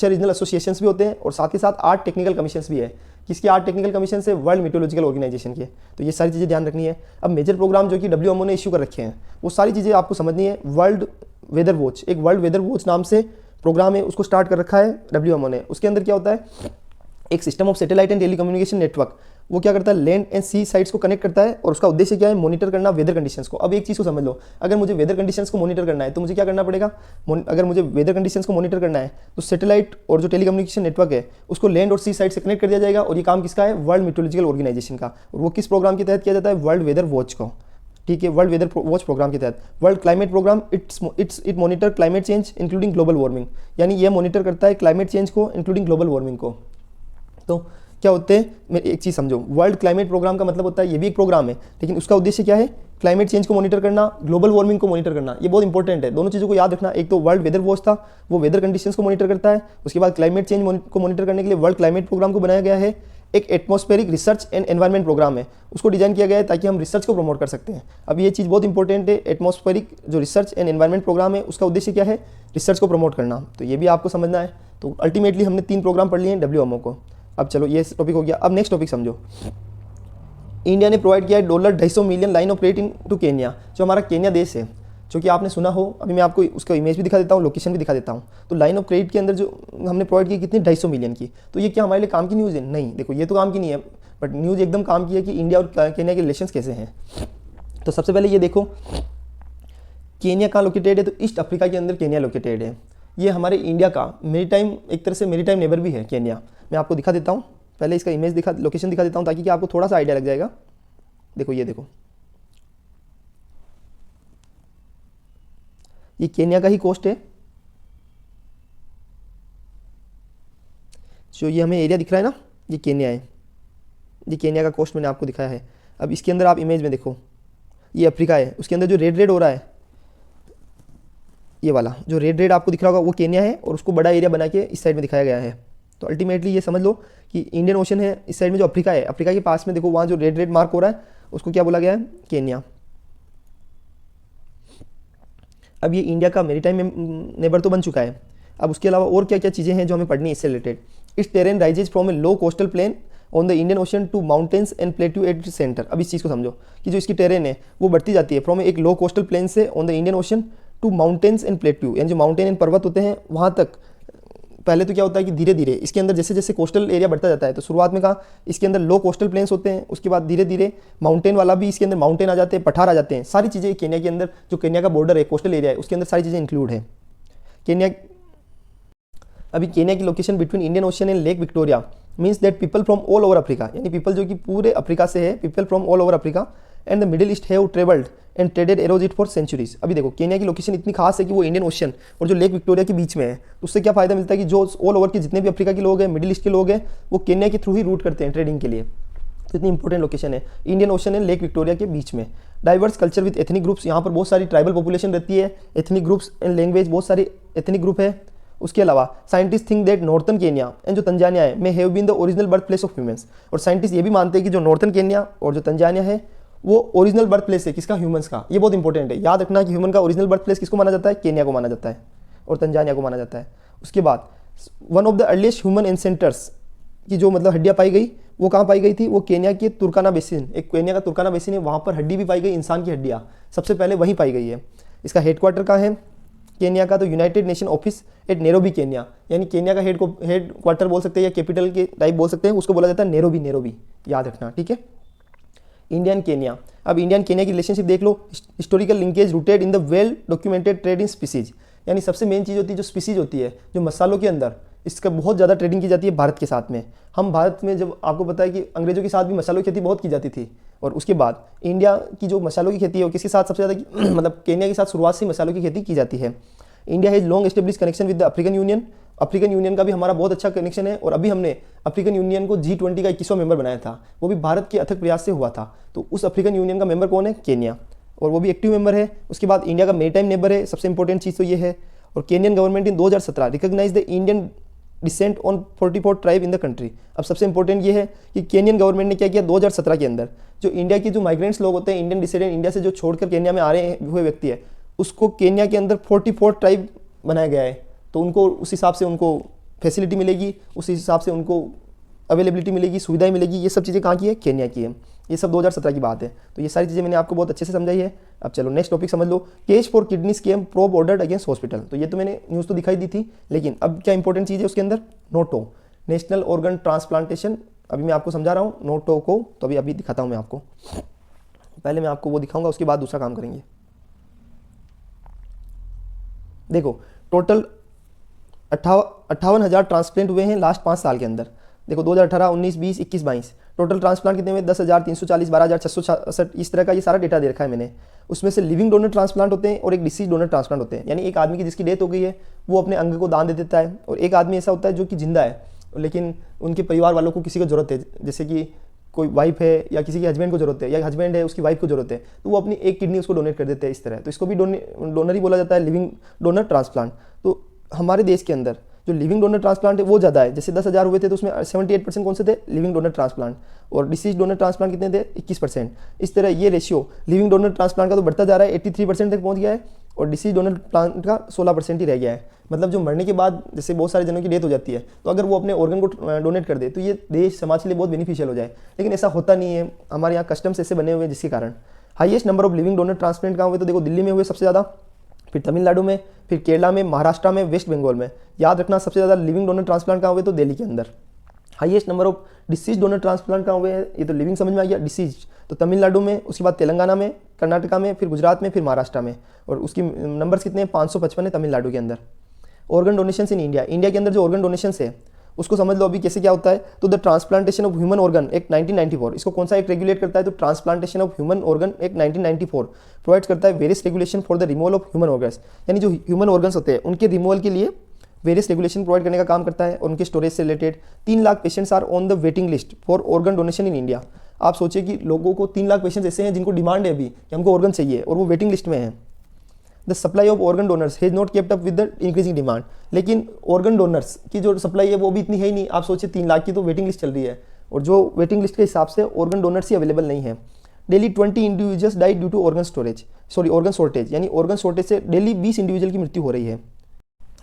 रीजनल एसोसिएशंस भी होते हैं, और साथ ही साथ 8 टेक्निकल कमीशंस भी है। किसके 8 टेक्निकल कमीशन है, वर्ल्ड मेट्रोलॉजिकल ऑर्गेनाइजेशन के। तो ये सारी चीज़ें ध्यान रखनी है। अब मेजर प्रोग्राम जो कि WMO ने इशू कर रखे हैं वो सारी चीज़ें आपको समझनी है। वर्ल्ड वेदर वॉच, एक वर्ल्ड वेदर वॉच नाम से प्रोग्राम है, उसको स्टार्ट कर रखा है WMO ने। उसके अंदर क्या होता है, एक system of satellite and telecommunication network, वो क्या करता है, लैंड एंड सी साइट्स को कनेक्ट करता है, और उसका उद्देश्य क्या है, मॉनिटर करना वेदर कंडीशंस को। अब एक चीज़ को समझ लो, अगर मुझे वेदर कंडीशंस को मॉनिटर करना है तो मुझे क्या करना पड़ेगा, अगर मुझे वेदर कंडीशंस को मॉनिटर करना है तो सैटेलाइट और जो टेलीकम्युनिकेशन नेटवर्क है उसको लैंड और सी साइट से कनेक्ट कर दिया जाएगा, और ये काम किसका है, वर्ल्ड मेट्रोलॉजिकल ऑर्गेनाइजेशन का। और वो किस प्रोग्राम के तहत किया जाता है, वर्ल्ड वेदर वॉच को, ठीक है, वर्ल्ड वेदर वॉच प्रोग्राम के तहत। World climate programme it monitor climate change including global warming, यानी ये मॉनिटर करता है क्लाइमेट चेंज को इंक्लूडिंग ग्लोबल वार्मिंग को। तो क्या होते हैं, मैं एक चीज़ समझो, वर्ल्ड क्लाइमेट प्रोग्राम का मतलब होता है ये भी एक प्रोग्राम है, लेकिन उसका उद्देश्य क्या है, क्लाइमेट चेंज को मॉनिटर करना, ग्लोबल वार्मिंग को मॉनिटर करना। ये बहुत इंपॉर्टेंट है, दोनों चीज़ों को याद रखना। एक तो वर्ल्ड वेदर वॉच था, वो वेदर कंडीशंस को मॉनिटर करता है। उसके बाद क्लाइमेट चेंज को मॉनिटर करने के लिए वर्ल्ड क्लाइमेट प्रोग्राम को बनाया गया है। एक atmospheric research and environment programme है, उसको डिजाइन किया गया है ताकि हम रिसर्च को प्रमोट कर सकते हैं। अब ये चीज़ बहुत इंपॉर्टेंट है, एटमॉस्फेरिक जो रिसर्च एंड एनवायरमेंट प्रोग्राम है उसका उद्देश्य क्या है, रिसर्च को प्रमोट करना। तो ये भी आपको समझना है। तो अल्टीमेटली हमने 3 प्रोग्राम पढ़ लिए हैं WMO को। अब चलो ये टॉपिक हो गया। अब नेक्स्ट टॉपिक समझो, इंडिया ने प्रोवाइड किया है $250 million line of credit in to Kenya. जो हमारा केन्या देश है, जो कि आपने सुना हो, अभी मैं आपको उसका इमेज भी दिखा देता हूँ, लोकेशन भी दिखा देता हूँ। तो लाइन ऑफ क्रेडिट के अंदर जो हमने प्रोवाइड की कितनी, 250 मिलियन की। तो ये क्या हमारे लिए काम की न्यूज़ है? नहीं, देखो ये तो काम की नहीं है, बट न्यूज़ एकदम काम की है कि इंडिया और केन्या के रिलेशन कैसे हैं। तो सबसे पहले ये देखो, केन्या कहाँ लोकेटेड है, तो ईस्ट अफ्रीका के अंदर केन्या लोकेटेड है। ये हमारे इंडिया का मेरीटाइम, एक तरह से मेरीटाइम नेबर भी है केन्या। मैं आपको दिखा देता हूँ, पहले इसका इमेज लोकेशन दिखा देता हूँ ताकि कि आपको थोड़ा सा आइडिया लग जाएगा। देखो ये देखो, ये केन्या का ही कोस्ट है। जो ये हमें एरिया दिख रहा है ना, ये केन्या है, ये केन्या का कोस्ट मैंने आपको दिखाया है। अब इसके अंदर आप इमेज में देखो, ये अफ्रीका है, उसके अंदर जो रेड रेड हो रहा है ये वाला जो रेड रेड आपको दिख रहा होगा वो केन्या है, और उसको बड़ा एरिया बना के इस साइड में दिखाया गया है। तो अल्टीमेटली ये समझ लो कि इंडियन ओशन है, इस साइड में जो अफ्रीका है, अफ्रीका के पास में देखो वहाँ जो रेड रेड मार्क हो रहा है उसको क्या बोला गया है, केन्या। अब ये इंडिया का मेरीटाइम नेबर तो बन चुका है। अब उसके अलावा और क्या क्या चीज़ें हैं जो हमें पढ़नी है इससे related. It's terrain rises from a low coastal plain on the Indian ocean to mountains and plateau at centre. अब इस चीज़ को समझो कि जो इसकी टेरेन है वो बढ़ती जाती है फ्रॉम एक लो कोस्टल प्लेन से on the Indian ocean to mountains and plateau, यानी जो माउंटेन एंड पर्वत होते हैं वहाँ तक। पहले तो क्या होता है कि धीरे धीरे इसके अंदर जैसे जैसे कोस्टल एरिया बढ़ता जाता है, तो शुरुआत में कहा इसके अंदर लो कोस्टल प्लेन्स होते हैं, उसके बाद धीरे धीरे माउंटेन वाला भी इसके अंदर माउंटेन आ जाते हैं, पठार आ जाते हैं, सारी चीज़ें केन्या के अंदर जो केन्या का बॉर्डर है कोस्टल एरिया है उसके अंदर सारी चीज़ें इंक्लूड है। केन्या अभी केन्या की location between Indian ocean and lake Victoria means that people from all over Africa, यानी पीपल जो कि पूरे अफ्रीका से है, people from all over Africa and the middle east have travelled and traded across it for centuries. अभी देखो Kenya की location इतनी खास है कि वो इंडियन ओशन और जो लेक विक्टोरिया के बीच में है, तो उससे क्या फायदा मिलता है कि जो ऑल ओवर के जितने भी अफ्रीका के लोग हैं, मिडिल ईस्ट के लोग हैं, वो केन्या के थ्रू ही रूट करते हैं ट्रेडिंग के लिए। तो इतनी इंपॉर्टेंट लोकेशन है Indian ocean and lake Victoria के बीच में। Diverse culture with ethnic groups, यहाँ पर बहुत सारी ट्राइबल पॉपुलेशन रहती है, एथनिक ग्रुप्स एंड लैंग्वेज, बहुत सारे एथनिक ग्रुप है। उसके अलावा scientist think that northern Kenya and जो तंजानिया है may have been the original birth place of humans, और साइंटिस्ट ये भी मानते हैं कि जो नॉर्थन केन्या और जो तंजानिया है वो ओरिजिनल बर्थ प्लेस है किसका, ह्यूमंस का। ये बहुत इंपॉर्टेंट है, याद रखना कि ह्यूमन का ओरिजिनल बर्थ प्लेस किसको माना जाता है, केन्या को माना जाता है और तंजानिया को माना जाता है। उसके बाद one of the earliest human ancestors की जो मतलब हड्डियाँ पाई गई वो कहाँ पाई गई थी, वो केन्या के तुर्काना बेसिन, एक केन्या का तुर्काना बेसिन है, वहाँ पर हड्डी भी पाई गई, इंसान की हड्डियाँ सबसे पहले वहीं पाई गई है। इसका हेडक्वार्टर कहाँ है केन्या का, तो United nation office at Nairobi Kenya, यानी केन्या का हेड क्वार्टर बोल सकते हैं या कैपिटल के टाइप बोल सकते हैं, उसको बोला जाता है नैरोबी, नैरोबी याद रखना, ठीक है। इंडियन केन्या, अब इंडियन केन्या की रिलेशनशिप देख लो। Historical linkage rooted in the well documented trade in species, यानी सबसे मेन चीज़ होती है जो स्पीसीज होती है, जो मसालों के अंदर, इसका बहुत ज़्यादा ट्रेडिंग की जाती है भारत के साथ में। हम भारत में जब आपको पता है कि अंग्रेजों के साथ भी मसालों की खेती बहुत की जाती थी, और उसके बाद इंडिया की जो मसालों की खेती है वो किसके साथ सबसे ज़्यादा मतलब केन्या के साथ शुरुआत से मसालों की खेती की जाती है। India has long establish connection with the African union, African union का भी हमारा बहुत अच्छा कनेक्शन है, और अभी हमने अफ्रीकन यूनियन को G20 का 21वां मेंबर बनाया था, वो भी भारत के अथक प्रयास से हुआ था। तो उस अफ्रीकन यूनियन का मेंबर कौन है, केन्या, और वो भी एक्टिव मेंबर है। उसके बाद इंडिया का मेरीटाइम नेबर है, सबसे इंपॉर्टेंट चीज़ तो ये है। और Kenyan government in 2017 recognise the Indian descent on 44 tribe in the country. अब सबसे इंपॉर्टेंट ये है कि केनियन गवर्नमेंट ने क्या किया 2017 के अंदर, जो इंडिया की जो माइग्रेंट्स लोग होते हैं, इंडियन डिसेंडेंट इंडिया से जो छोड़कर केन्या में आ रहे हुए व्यक्ति है, उसको केन्या के अंदर 44 ट्राइब बनाया गया है। तो उनको उस हिसाब से उनको फैसिलिटी मिलेगी, उस हिसाब से उनको अवेलेबिलिटी मिलेगी, सुविधाएं मिलेगी। ये सब चीज़ें कहाँ की है, केन्या की है। ये सब 2017 की बात है। तो ये सारी चीज़ें मैंने आपको बहुत अच्छे से समझाई है। अब चलो नेक्स्ट टॉपिक समझ लो, case for kidney scam probe ordered against hospital. तो ये तो मैंने न्यूज़ तो दिखाई दी थी, लेकिन अब क्या इंपॉर्टेंट चीज़ है उसके अंदर, नोटो, नेशनल ऑर्गन ट्रांसप्लांटेशन। अभी मैं आपको समझा रहा हूँ नोटो को, तो अभी दिखाता हूँ मैं आपको। पहले मैं आपको वो दिखाऊंगा, उसके बाद दूसरा काम करेंगे। देखो टोटल 58,000 ट्रांसप्लांट हुए हैं लास्ट 5 साल के अंदर। देखो 2018, 19, 20, 21, 22 टोटल ट्रांसप्लांट कितने हुए, 10,340, 12,666, इस तरह का ये सारा डेटा दे रखा है मैंने। उसमें से लिविंग डोनर ट्रांसप्लांट होते हैं और एक डिसीज डोनर ट्रांसप्लांट होते हैं, यानी एक आदमी की जिसकी डेथ हो गई है वो अपने अंग को दान दे देता है, और एक आदमी ऐसा होता है जो कि जिंदा है लेकिन उनके परिवार वालों को किसी को जरूरत है, जैसे कि कोई वाइफ है या किसी के हस्बैंड को जरूरत है, या हस्बैंड है उसकी वाइफ को जरूरत है, तो वो अपनी एक किडनी उसको डोनेट कर देते हैं इस तरह। तो इसको भी डोनर ही बोला जाता है, लिविंग डोनर ट्रांसप्लांट। तो हमारे देश के अंदर जो लिविंग डोनर ट्रांसप्लांट है वो ज़्यादा है, जैसे 10,000 हुए थे तो उसमें 78% कौन से थे, लिविंग डोनर ट्रांसप्लांट, और डिसीज डोनर ट्रांसप्लांट कितने थे, 21%। इस तरह ये रेशियो लिविंग डोनर ट्रांसप्लांट का तो बढ़ता जा रहा है, 83% तक पहुंच गया है, और डिसीज डोनर प्लांट का 16% ही रह गया है। मतलब जो मरने के बाद जैसे बहुत सारे जनों की डेथ हो जाती है, तो अगर वो अपने ऑर्गन को डोनेट कर दे तो ये देश समाज के लिए बहुत बेनिफिशियल हो जाए, लेकिन ऐसा होता नहीं है। हमारे यहाँ कस्टम्स ऐसे बने हुए हैं जिसके कारण highest number of living donor transplant कहाँ हुए, तो देखो दिल्ली में हुए सबसे ज़्यादा, फिर तमिलनाडु में, फिर केरला में, महाराष्ट्र में, वेस्ट बंगाल में। याद रखना सबसे ज़्यादा लिविंग डोनर ट्रांसप्लांट कहाँ हुए, तो दिल्ली के अंदर। Highest number of disease donor transplant कहाँ हुए हैं, ये तो लिविंग समझ में आ गया, डिसीज तो तमिलनाडु में, उसके बाद तेलंगाना में, कर्नाटका में, फिर गुजरात में, फिर महाराष्ट्र में, और उसकी नंबर्स कितने हैं, 555 है तमिलनाडु के अंदर। Organ donation in India, India के अंदर जो ऑर्गन डोनेशन है उसको समझ लो अभी कैसे क्या होता है। तो the transplantation of human organ act 1994, इसको कौन सा एक्ट रेगुलेट करता है, तो transplantation of human organ act 1994 provide करता है various regulation for the removal of human organs, यानी जो ह्यूमन ऑर्गन्स होते हैं उनके रिमूवल के लिए वेरियस रेगुलेशन प्रोवाइड करने का काम करता है, और उनके स्टोरेज से रिलेटेड। 3 lakh patients are on the waiting list for organ donation in India. आप सोचिए कि लोगों को 3 लाख पेशेंट्स ऐसे हैं जिनको डिमांड है अभी कि हमको ऑर्गन चाहिए, और वो वेटिंग लिस्ट में है। The supply of organ donors has not kept up with the increasing demand. लेकिन ऑर्गन डोनर्स की जो सप्लाई है वो भी इतनी है ही नहीं। आप सोचिए 3 लाख की तो वेटिंग लिस्ट चल रही है, और जो वेटिंग लिस्ट के हिसाब से ऑर्गन डोनर्स ही अवेलेबल नहीं है। Daily 20 individuals died due to organ shortage, यानी ऑर्गन शॉर्टेज से डेली 20 इंडिविजुअल की मृत्यु हो रही है।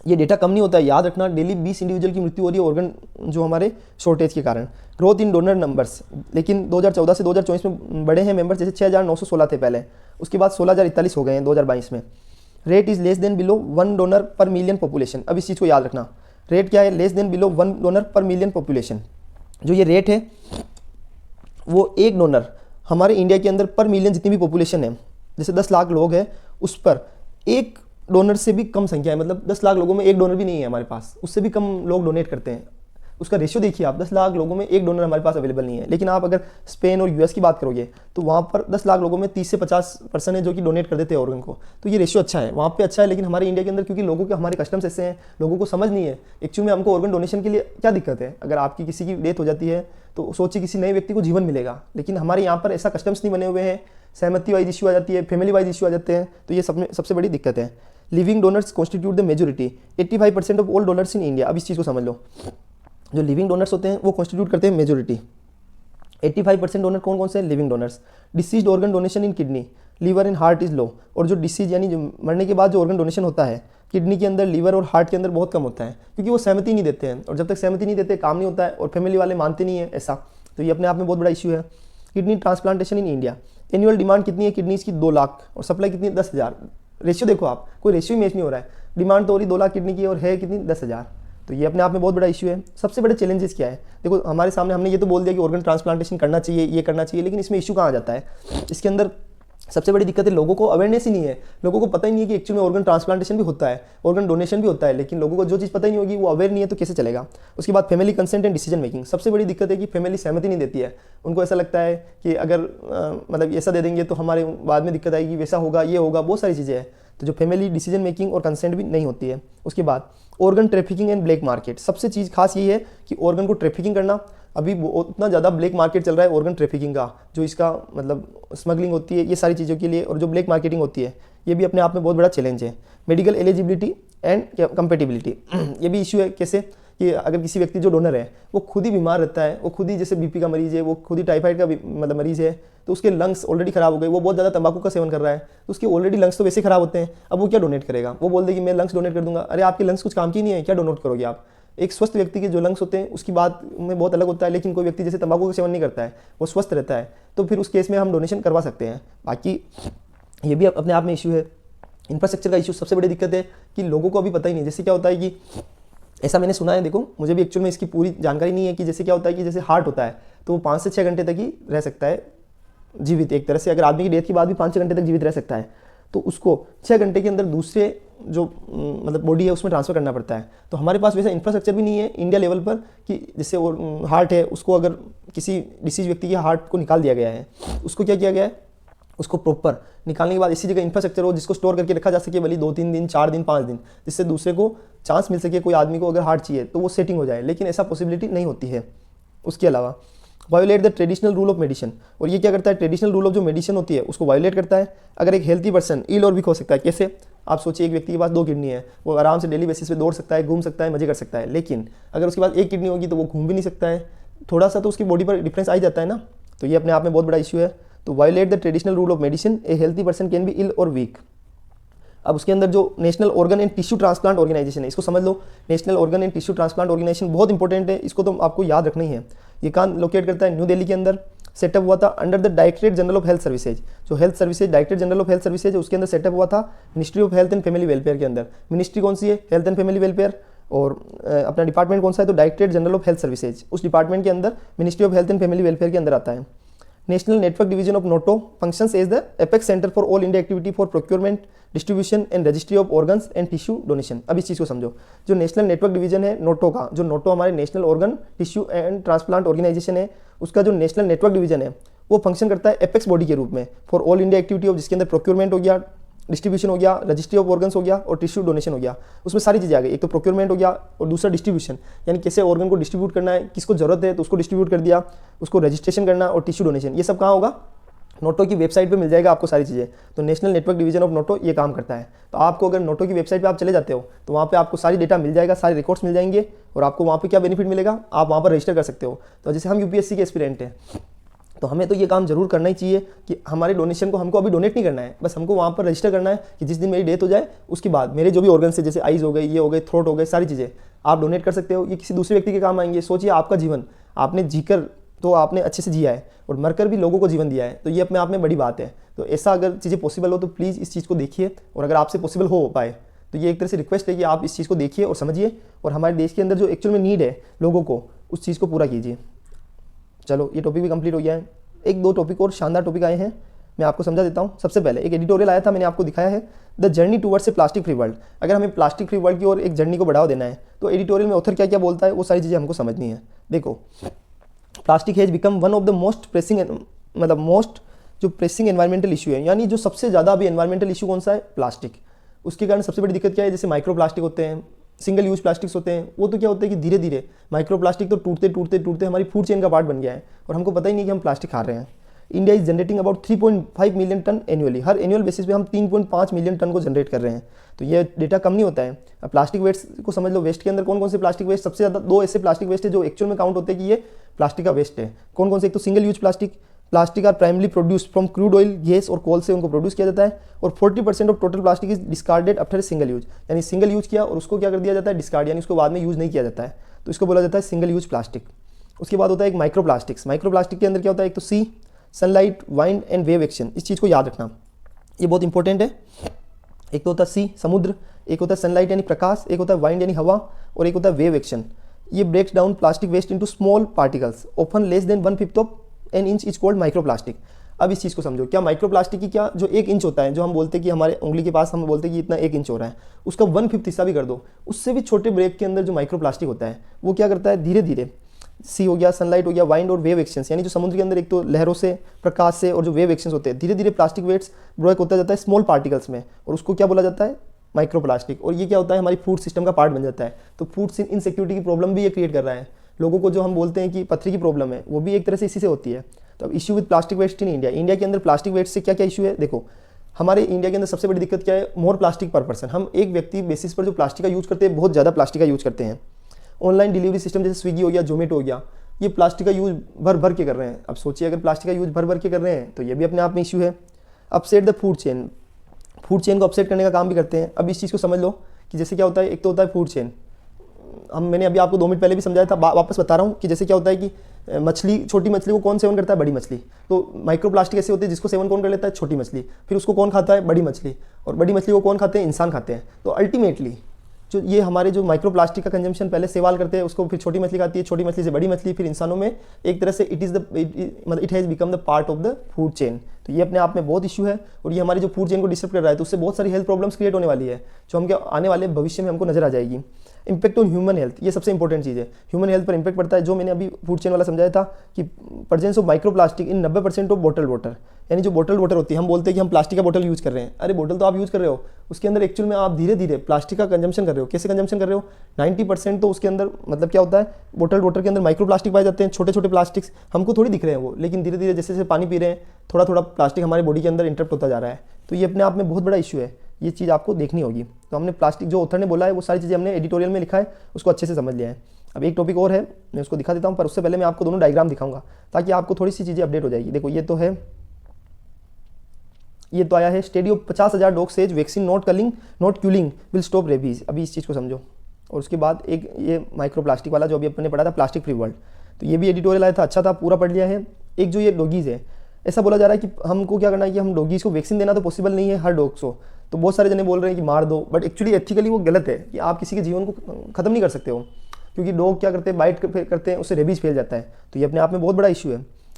ये डेटा कम नहीं होता है, याद रखना, डेली 20 इंडिविजुअल की मृत्यु हो रही है ऑर्गन जो हमारे शॉर्टेज के कारण। ग्रोथ इन डोनर नंबर्स, लेकिन 2014 से 2024 में बढ़े हैं मेंबर्स, जैसे 6,916 थे पहले, उसके बाद 16,041 हो गए हैं 2022 में। Rate is less than below 1 donor पर मिलियन पॉपुलेशन। अब इस चीज़ को याद रखना, रेट क्या है, लेस देन बिलो 1 डोनर पर मिलियन पॉपुलेशन। जो ये रेट है वो एक डोनर हमारे इंडिया के अंदर पर मिलियन जितनी भी पॉपुलेशन है, जैसे 10 लाख लोग हैं, उस पर एक डोनर से भी कम संख्या है। मतलब 10 लाख लोगों में एक डोनर भी नहीं है हमारे पास, उससे भी कम लोग डोनेट करते हैं। उसका रेशियो देखिए आप, 10 लाख लोगों में एक डोनर हमारे पास अवेलेबल नहीं है। लेकिन आप अगर स्पेन और यूएस की बात करोगे तो वहाँ पर 10 लाख लोगों में 30 से 50% है जो कि डोनेट कर देते हैं ऑर्गन को। तो ये रेशियो अच्छा है, वहाँ पे अच्छा है। लेकिन हमारे इंडिया के अंदर क्योंकि लोगों के हमारे कस्टम्स ऐसे हैं, लोगों को समझ नहीं है एक्चुअली में हमको ऑर्गन डोनेशन के लिए क्या दिक्कत है। अगर आपकी किसी की डेथ हो जाती है तो सोचिए किसी नए व्यक्ति को जीवन मिलेगा, लेकिन हमारे यहाँ पर ऐसा कस्टम्स नहीं बने हुए हैं, सहमति वाइज इशू आ जाती है, फैमिली वाइज इशू आ जाते हैं। तो ये सबसे बड़ी दिक्कत है। Living donors constitute the majority, 85% of all donors in India. अब इस चीज़ को समझ लो, जो लिविंग डोनर्स होते हैं वो कॉन्स्टिट्यूट करते हैं मेजोरिटी। 85% डोनर कौन कौन से हैं? Living donors. Deceased organ donation in kidney, liver and heart is low. और जो डिसीज यानी जो मरने के बाद जो ऑर्गन डोनेशन होता है किडनी के अंदर, लीवर और हार्ट के अंदर बहुत कम होता है, क्योंकि वो सहमति नहीं देते हैं, और जब तक सहमति नहीं देते काम नहीं होता है, और फैमिली वाले मानते नहीं है ऐसा। तो ये अपने आप में बहुत बड़ा इशू है। Kidney transplantation in India, annual demand कितनी है किडनीज की? 2 लाख, और सप्लाई कितनी है? 10,000। रेशियो देखो आप, कोई रेशियो मैच नहीं हो रहा है। डिमांड तो हो रही 2 लाख किडनी की और है कितनी? 10,000। तो ये अपने आप में बहुत बड़ा इशू है। सबसे बड़े चैलेंजेस क्या है? देखो हमारे सामने हमने ये तो बोल दिया कि ऑर्गन ट्रांसप्लांटेशन करना चाहिए, ये करना चाहिए, लेकिन इसमें इशू कहाँ आ जाता है? इसके अंदर सबसे बड़ी दिक्कत है लोगों को अवेयरनेस ही नहीं है। लोगों को पता ही नहीं है कि एक्चुअली में ऑर्गन ट्रांसप्लांटेशन भी होता है, ऑर्गन डोनेशन भी होता है, लेकिन लोगों को जो चीज़ पता ही नहीं होगी, वो अवेयर नहीं है, तो कैसे चलेगा? उसके बाद family consent and decision making, सबसे बड़ी दिक्कत है कि फैमिली सहमति नहीं देती है। उनको ऐसा लगता है कि अगर मतलब ऐसा दे देंगे तो हमारे बाद में दिक्कत आएगी, वैसा होगा, ये होगा, बहुत सारी चीज़ें हैं। तो जो फैमिली डिसीजन मेकिंग और कंसेंट भी नहीं होती है। उसके बाद organ trafficking and black market, सबसे चीज़ खास ये है कि ऑर्गन को ट्रैफिकिंग करना। अभी उतना ज़्यादा ब्लैक मार्केट चल रहा है ऑर्गन ट्रैफिकिंग का, जो इसका मतलब स्मगलिंग होती है, ये सारी चीज़ों के लिए, और जो ब्लैक मार्केटिंग होती है, ये भी अपने आप में बहुत बड़ा चैलेंज है। मेडिकल एलिजिबिलिटी एंड कंपेटिबिलिटी, ये भी इशू है। कैसे कि अगर किसी व्यक्ति जो डोनर है वो खुद ही बीमार रहता है, वो खुद ही जैसे बीपी का मरीज़ है, वो खुद ही टाइफाइड का मतलब मरीज़ है, तो उसके लंग्स ऑलरेडी खराब हो गए, वो बहुत ज़्यादा तंबाकू का सेवन कर रहा है, तो उसके ऑलरेडी लंग्स तो वैसे खराब होते हैं। अब वो क्या डोनेट करेगा? वो बोल दे कि मैं लंग्स डोनेट कर दूंगा। अरे आपके लंग्स कुछ काम की नहीं है, क्या डोनेट करोगे आप? एक स्वस्थ व्यक्ति के जो लंग्स होते हैं उसकी बात में बहुत अलग होता है। लेकिन कोई व्यक्ति जैसे तंबाकू का सेवन नहीं करता है, वो स्वस्थ रहता है, तो फिर उस केस में हम डोनेशन करवा सकते हैं। बाकी ये भी अपने आप में इशू है। इंफ्रास्ट्रक्चर का इशू सबसे बड़ी दिक्कत है कि लोगों को अभी पता ही नहीं। जैसे क्या होता है कि ऐसा मैंने सुना है, देखो मुझे भी एक्चुअल में इसकी पूरी जानकारी नहीं है, कि जैसे क्या होता है कि जैसे हार्ट होता है तो वो 5 से 6 घंटे तक ही रह सकता है जीवित। एक तरह से अगर आदमी की डेथ के बाद भी 5-6 घंटे तक जीवित रह सकता है, तो उसको 6 घंटे के अंदर दूसरे जो मतलब बॉडी है उसमें ट्रांसफ़र करना पड़ता है। तो हमारे पास वैसा इंफ्रास्ट्रक्चर भी नहीं है इंडिया लेवल पर कि जैसे वो हार्ट है, उसको अगर किसी डिसीज व्यक्ति के हार्ट को निकाल दिया गया है, उसको क्या किया गया है, उसको प्रॉपर निकालने के बाद इसी जगह इंफ्रास्ट्रक्चर हो जिसको स्टोर करके रखा जा सके, भले 2-3 दिन, 4 दिन, 5 दिन, जिससे दूसरे को चांस मिल सके, कोई आदमी को अगर हार्ट चाहिए तो वो सेटिंग हो जाए। लेकिन ऐसा पॉसिबिलिटी नहीं होती है। उसके अलावा violet the traditional rule of medicine, और ये क्या करता है? ट्रेडिशनल रूल ऑफ जो मेडिसिन होती है उसको वायोलेट करता है। अगर एक हेल्थी पर्सन इल और वीक हो सकता है, कैसे? आप सोचिए एक व्यक्ति के पास 2 किडनी है, वो आराम से डेली बेसिस पे दौड़ सकता है, घूम सकता है, मजे कर सकता है, लेकिन अगर उसके पास 1 किडनी होगी तो वो घूम भी नहीं सकता है। थोड़ा सा तो उसकी बॉडी पर डिफरेंस आ ही जाता है ना। तो ये अपने आप में बहुत बड़ा इशू है। तो violate the traditional rule of medicine, a healthy person can be ill और वीक। अब उसके अंदर जो national organ and tissue transplant organisation है, इसको समझ लो। National organ and tissue transplant organisation बहुत इंपॉर्टेंट है, इसको तो आपको याद रखना ही है। ये कहाँ लोकेट करता है? न्यू दिल्ली के अंदर सेटअप हुआ था under the directorate general of health services. जो health services directorate general of health services उसके अंदर सेटअप हुआ था ministry of health and family welfare के अंदर। मिनिस्ट्री कौन सी है? Health and family welfare. और अपना डिपार्टमेंट कौन सा है? तो directorate general of health services, उस डिपार्टमेंट के अंदर ministry of health and family welfare के अंदर आता है। National network division of Noto functions as the apex centre for all India activity for procurement, distribution and registry of organs and tissue donation. अब इस चीज़ को समझो, जो नेशनल नेटवर्क डिवीजन है नोटो का, जो नोटो हमारे national organ tissue and transplant organisation है, उसका जो नेशनल नेटवर्क डिवीजन है वो फंक्शन करता है एपेक्स बॉडी के रूप में for all India activity of, जिसके अंदर प्रोक्योरमेंट हो गया, डिस्ट्रीब्यूशन हो गया, रजिस्ट्री ऑफ ऑर्गन्स हो गया और टिश्यू डोनेशन हो गया। उसमें सारी चीज़ें आ गई। एक तो प्रोक्योरमेंट हो गया और दूसरा डिस्ट्रीब्यूशन, यानी कैसे ऑर्गन को डिस्ट्रीब्यूट करना है, किसको जरूरत है तो उसको डिस्ट्रीब्यूट कर दिया, उसको रजिस्ट्रेशन करना, और टिश्यू डोनेशन, ये सब कहाँ होगा? नोटो की वेबसाइट पे मिल जाएगा आपको सारी चीज़ें। तो national network division of Noto ये काम करता है। तो आपको अगर नोटो की वेबसाइट पे आप चले जाते हो तो वहाँ पे आपको सारी डेटा मिल जाएगा, सारे रिकॉर्ड्स मिल जाएंगे और आपको वहाँ पे क्या बेनिफिट मिलेगा, आप वहाँ पर रजिस्टर कर सकते हो। तो जैसे हम यूपीएससी के एस्पिरेंट हैं तो हमें तो ये काम जरूर करना ही चाहिए कि हमारे डोनेशन को हमको अभी डोनेट नहीं करना है, बस हमको वहाँ पर रजिस्टर करना है कि जिस दिन मेरी डेथ हो जाए उसके बाद मेरे जो भी ऑर्गन है, जैसे आइज़ हो गए, ये हो गए, थ्रोट हो गए, सारी चीज़ें आप डोनेट कर सकते हो। ये किसी दूसरे व्यक्ति के काम आएंगे। सोचिए आपका जीवन आपने जीकर तो आपने अच्छे से जिया है और मरकर भी लोगों को जीवन दिया है, तो ये अपने आप में बड़ी बात है। तो ऐसा अगर चीज़ें पॉसिबल हो तो प्लीज़ इस चीज़ को देखिए, और अगर आपसे पॉसिबल हो पाए तो ये एक तरह से रिक्वेस्ट है कि आप इस चीज़ को देखिए और समझिए और हमारे देश के अंदर जो एक्चुअल में नीड है लोगों को, उस चीज़ को पूरा कीजिए। चलो ये टॉपिक भी कंप्लीट हो गया है। एक दो टॉपिक और शानदार टॉपिक आए हैं, मैं आपको समझा देता हूँ। सबसे पहले एक एडिटोरियल आया था, मैंने आपको दिखाया है the journey towards a plastic free world. अगर हमें प्लास्टिक फ्री वर्ल्ड की ओर एक जर्नी को बढ़ावा देना है तो एडिटोरियल में ऑथर क्या क्या बोलता है वो सारी चीज़ें हमको समझनी है। देखो, plastic has become one of the most pressing environmental issue है, यानी जो सबसे ज़्यादा अभी एनवायरमेंटल इशू कौन सा है, प्लास्टिक। उसके कारण सबसे बड़ी दिक्कत क्या है, जैसे माइक्रो प्लास्टिक होते हैं, सिंगल यूज प्लास्टिक्स होते हैं, वो तो क्या होता है कि धीरे धीरे माइक्रो प्लास्टिक तो टूटते टूटते टूटते हमारी फूड चेन का पार्ट बन गया है और हमको पता ही नहीं कि हम प्लास्टिक खा रहे हैं। India is generating about 3.5 million tonne annually. हर एनुअल बेसिस पे हम 3.5 मिलियन टन को जनरेट कर रहे हैं, तो ये डेटा कम नहीं होता है। अब प्लास्टिक वेस्ट को समझ लो, वेस्ट के अंदर कौन कौन से प्लास्टिक वेस्ट, सबसे ज़्यादा दो ऐसे प्लास्टिक वेस्ट है जो एक्चुअल में काउंट होते हैं कि ये प्लास्टिक का वेस्ट है। कौन कौन से, एक तो single use plastic are primely produce from crude oil, gas और कोल से उनको प्रोड्यूस किया जाता है, और 40% of total plastic is discarded after single use, यानी सिंगल यूज किया और उसको क्या कर दिया जाता है, डिस्कार्ड, यानी उसको बाद में यूज नहीं किया जाता है, तो इसको बोला जाता है सिंगल यूज प्लास्टिक। उसके बाद होता है एक माइक्रो प्लास्टिक्स। माइक्रो प्लास्टिक के अंदर क्या होता है, एक तो sea, sunlight, wind and wave action. इस चीज़ को याद रखना, ये बहुत इंपॉर्टेंट है। एक तो होता है सी, समुद्र, एक होता है सनलाइट यानी प्रकाश, एक होता है वाइंड यानी हवा, और एक होता है वेव एक्शन। ये breaks down plastic waste into small particles often less than 1/5 of an inch is called micro plastic. अब इस चीज़ को समझो, क्या माइक्रो प्लास्टिक की क्या जो 1 इंच होता है, जो हम बोलते हैं कि हमारे उंगली के पास हम बोलते हैं कि इतना 1 इंच हो रहा है, उसका 1/5 हिस्सा भी कर दो, उससे भी छोटे ब्रेक के अंदर जो माइक्रो प्लास्टिक होता है वो क्या करता है, धीरे धीरे सी हो गया, सनलाइट हो गया, वाइंड और वेव एक्शंस, यानी जो समुद्र के अंदर एक तो लहरों से, प्रकाश से, और जो वेव एक्शंस होते हैं, धीरे धीरे प्लास्टिक वेट्स ब्रेक होता जाता है स्मॉल पार्टिकल्स में, और उसको क्या बोला जाता है, माइक्रो प्लास्टिक। और ये क्या होता है, हमारी फूड सिस्टम का पार्ट बन जाता है। तो फूड इनसिक्योरिटी की प्रॉब्लम भी ये क्रिएट कर रहा है लोगों को, जो हम बोलते हैं कि पथरी की प्रॉब्लम है, वो भी एक तरह से इसी से होती है। तो अब issue with plastic waste in India, India के अंदर प्लास्टिक वेस्ट से क्या क्या इशू है, देखो हमारे इंडिया के अंदर सबसे बड़ी दिक्कत क्या है, मोर प्लास्टिक पर पर्सन। हम एक व्यक्ति बेसिस पर जो प्लास्टिक का यूज़ करते हैं, बहुत ज़्यादा प्लास्टिक का यूज़ करते हैं। ऑनलाइन डिलीवरी सिस्टम जैसे स्विगी हो गया, जोमेटो हो गया, ये प्लास्टिक का यूज़ भर भर के कर रहे हैं। अब सोचिए अगर प्लास्टिक का यूज़ भर भर के कर रहे हैं तो ये भी अपने आप में इशू है। Upset the food chain, food chain को अपसेट करने का काम भी करते हैं। अब इस चीज़ को समझ लो कि जैसे क्या होता है, एक तो होता है फूड चेन, मैंने अभी आपको 2 मिनट पहले भी समझाया था, वापस बता रहा हूँ कि जैसे क्या होता है कि मछली, छोटी मछली को कौन सेवन करता है, बड़ी मछली। तो माइक्रो प्लास्टिक ऐसे होते हैं जिसको सेवन कौन कर लेता है, छोटी मछली, फिर उसको कौन खाता है, बड़ी मछली, और बड़ी मछली को कौन खाते हैं, इंसान खाते हैं। तो अल्टीमेटली जो ये हमारे जो माइक्रो प्लास्टिक का कंजम्पशन पहले सेवाल करते हैं, उसको फिर छोटी मछली खाती है, छोटी मछली से बड़ी मछली, फिर इंसानों में एक तरह से it has become the part of the food chain. तो ये अपने आप में बहुत इशू है और ये हमारी जो फूड चेन को डिस्टर्ब कर रहा है, तो उससे बहुत सारी हेल्थ प्रॉब्लम्स क्रिएट होने वाली है, जो हम आने वाले भविष्य में हमको नजर आ जाएगी। इंपैक्ट ऑन ह्यूमन हेल्थ, ये सबसे इंपॉर्टेंट चीज़ है, ह्यूमन हेल्थ पर इंपैक्ट पड़ता है। जो मैंने अभी फूड चेन वाला समझाया था कि presence of micro plastic in 90% of bottle water, यानी जो बॉटल वाटर होती है, हम बोलते हैं कि हम प्लास्टिक का बोतल यूज़ कर रहे हैं, अरे बोतल तो आप यूज़ कर रहे हो, उसके अंदर एक्चुअल में आप धीरे धीरे प्लास्टिक का कंजम्पशन कर रहे हो। कैसे कंजम्पशन कर रहे हो, 90% तो उसके अंदर मतलब क्या होता है, बोतल वाटर के अंदर माइक्रो प्लास्टिक पाए जाते हैं, छोटे छोटे प्लास्टिक्स, हमको थोड़ी दिख रहे हैं वो, लेकिन धीरे धीरे जैसे जैसे पानी पी रहे हैं, थोड़ा थोड़ा प्लास्टिक हमारे बॉडी के अंदर इंटरप्ट होता जा रहा है। तो ये अपने आप में बहुत बड़ा इशू है, ये चीज़ आपको देखनी होगी। तो हमने प्लास्टिक, जो ऑथर ने बोला है वो सारी चीज़ें हमने एडिटोरियल में लिखा है, उसको अच्छे से समझ लिया है। अब एक टॉपिक और है, मैं उसको दिखा देता हूँ, पर उससे पहले मैं आपको दोनों डायग्राम दिखाऊंगा ताकि आपको थोड़ी सी चीज़ें अपडेट हो जाएगी। देखो ये तो है, ये तो आया है study of 50,000 dog says vaccine not culling will stop rabies. अभी इस चीज़ को समझो। और उसके बाद एक ये माइक्रो प्लास्टिक वाला जो अभी अपने पढ़ा था, प्लास्टिक फ्री वर्ल्ड, तो ये भी एडिटोरियल आया था, अच्छा था, पूरा पढ़ लिया है। एक जो ये डॉगीज़ है, ऐसा बोला जा रहा है कि हमको क्या करना है कि हम डॉगीज़ को वैक्सीन देना तो पॉसिबल नहीं है हर डॉग्स को, तो बहुत सारे जने बोल रहे हैं कि मार दो, बट एक्चुअली एथिकली वो गलत है कि आप किसी के जीवन को ख़त्म नहीं कर सकते हो, क्योंकि डॉग क्या करते हैं, बाइट करते हैं, उससे रेबीज फैल जाता है। तो ये अपने आप में बहुत बड़ा इशू है।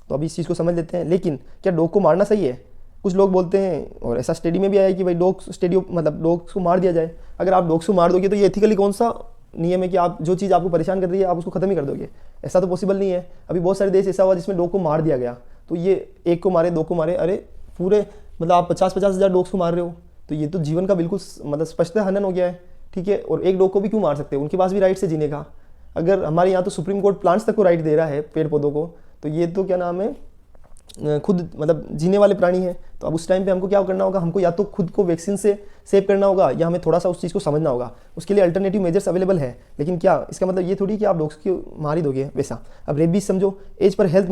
तो अभी इस चीज़ को समझ लेते हैं। लेकिन क्या डॉग को मारना सही है? कुछ लोग बोलते हैं, और ऐसा स्टडी में भी आया कि भाई डॉग्स को मार दिया जाए। अगर आप डॉग्स को मार दोगे तो ये एथिकली कौन सा नियम है कि आप जो चीज़ आपको परेशान कर रही है आप उसको खत्म ही कर दोगे? ऐसा तो पॉसिबल नहीं है। अभी बहुत सारे देश ऐसा हुआ जिसमें डॉग को मार दिया गया, तो ये 1 को मारे, 2 को मारे, अरे पूरे मतलब आप 50-50 हज़ार डॉग्स को मार रहे हो, तो ये तो जीवन का बिल्कुल मतलब स्पष्ट हनन हो गया है। ठीक है, और एक डॉग को भी क्यों मार सकते हो? उनके पास भी राइट से जीने का। अगर हमारे यहाँ तो सुप्रीम कोर्ट प्लांट्स तक को राइट दे रहा है, पेड़ पौधों को, तो ये तो क्या नाम है, खुद मतलब जीने वाले प्राणी हैं। तो अब उस टाइम पे हमको क्या करना होगा, हमको या तो खुद को वैक्सीन से सेव करना होगा या हमें थोड़ा सा उस चीज़ को समझना होगा। उसके लिए अल्टरनेटिव मेजर्स अवेलेबल है, लेकिन क्या इसका मतलब ये थोड़ी कि आप डॉग्स की मार ही दोगे वैसा। अब रेबीज समझो, एज पर हेल्थ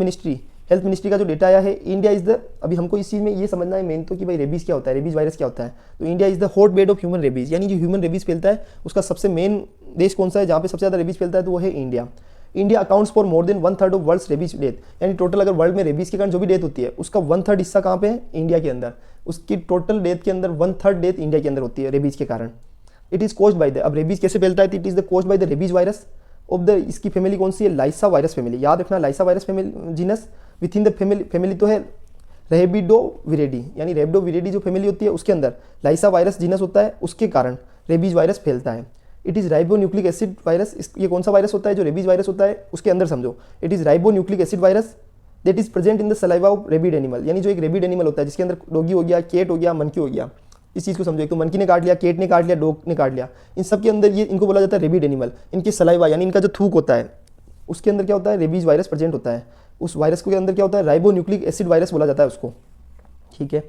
मिनिस्ट्री का जो डेटा आया है, इंडिया इज़ द, अभी हमको इस चीज़ में ये समझना है मेन तो कि भाई रेबीज़ क्या होता है, रेबीज़ वायरस क्या होता है। तो India is the hot bed of human rabies, यानी जो ह्यूमन रेबीज़ फैलता है उसका सबसे मेन देश कौन सा है जहाँ पे सबसे ज़्यादा रेबीज़ फैलता है, तो वो है India. India accounts for more than 1/3 of world's rabies death, यानी टोटल अगर वर्ल्ड में रेबीज के कारण जो भी डेथ होती है उसका 1/3 हिस्सा कहाँ पे है, इंडिया के अंदर। उसकी टोटल डेथ के अंदर 1/3 डेथ इंडिया के अंदर होती है रेबीज के कारण। It is caused by the, अब रेबीज कैसे फैलता है, it is the caused by the rabies virus of the, इसकी फैमिली कौन सी है, लाइसा वायरस फैमिली। याद रखना, lyssa virus family genus, within the family तो है रेबिडोविरिडी, यानी रेबिडोविरिडी जो फैमिली होती है उसके अंदर लाइसा वायरस जीनस होता है, उसके कारण रेबीज वायरस फैलता है। It is ribonucleic acid virus, ये कौन सा वायरस होता है जो रेबीज वायरस होता है उसके अंदर समझो। It is ribonucleic acid virus that is present in the saliva of rapid animal, यानी जो एक रेबिड एनिमल होता है जिसके अंदर डॉगी हो गया, केट हो गया, मनकी हो गया। इस चीज़ को समझो, एक तो मनकी ने काट लिया, केट ने काट लिया, डॉग ने काट लिया, इन सब के अंदर ये इनको बोला जाता है रेबिड एनिमल। इनके सलाइवा यानी इनका जो थूक होता है उसके अंदर क्या होता है, रेबीज वायरस प्रेजेंट होता है। उस वायरस के अंदर क्या होता है, राइबोन्यूक्लिक एसिड वायरस बोला जाता है उसको। ठीक है,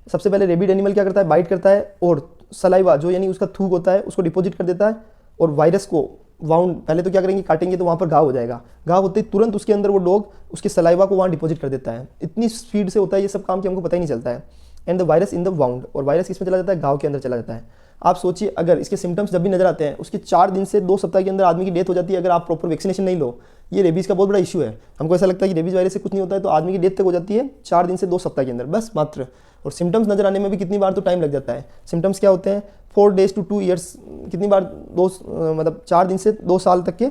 सबसे पहले रेबिड एनिमल क्या करता है, बाइट करता है और सलाइवा जो यानी उसका थूक होता है उसको डिपॉजिट कर देता है और वायरस को वाउंड, पहले तो क्या करेंगे, काटेंगे तो वहाँ पर घाव हो जाएगा, घाव होते ही तुरंत उसके अंदर वो डॉग उसके सलाइवा को वहाँ डिपॉजिट कर देता है। इतनी स्पीड से होता है ये सब काम कि हमको पता ही नहीं चलता है। And the virus in the wound, और वायरस किसमें चला जाता है, घाव के अंदर चला जाता है। आप सोचिए अगर इसके सिम्टम्स जब भी नजर आते हैं उसके 4 दिन से 2 सप्ताह के अंदर आदमी की डेथ हो जाती है अगर आप प्रॉपर वैक्सीनेशन नहीं लो। ये रेबीज़ का बहुत बड़ा इशू है। हमको ऐसा लगता है कि रेबीज़ वायरस से कुछ नहीं होता है, तो आदमी की डेथ तक हो जाती है 4 दिन से 2 सप्ताह के अंदर बस मात्र। और सिम्टम्स नजर आने में भी कितनी बार तो टाइम लग जाता है। सिम्टम्स क्या होते हैं, 4 days to 2 years, कितनी बार, मतलब 4 दिन से 2 साल तक के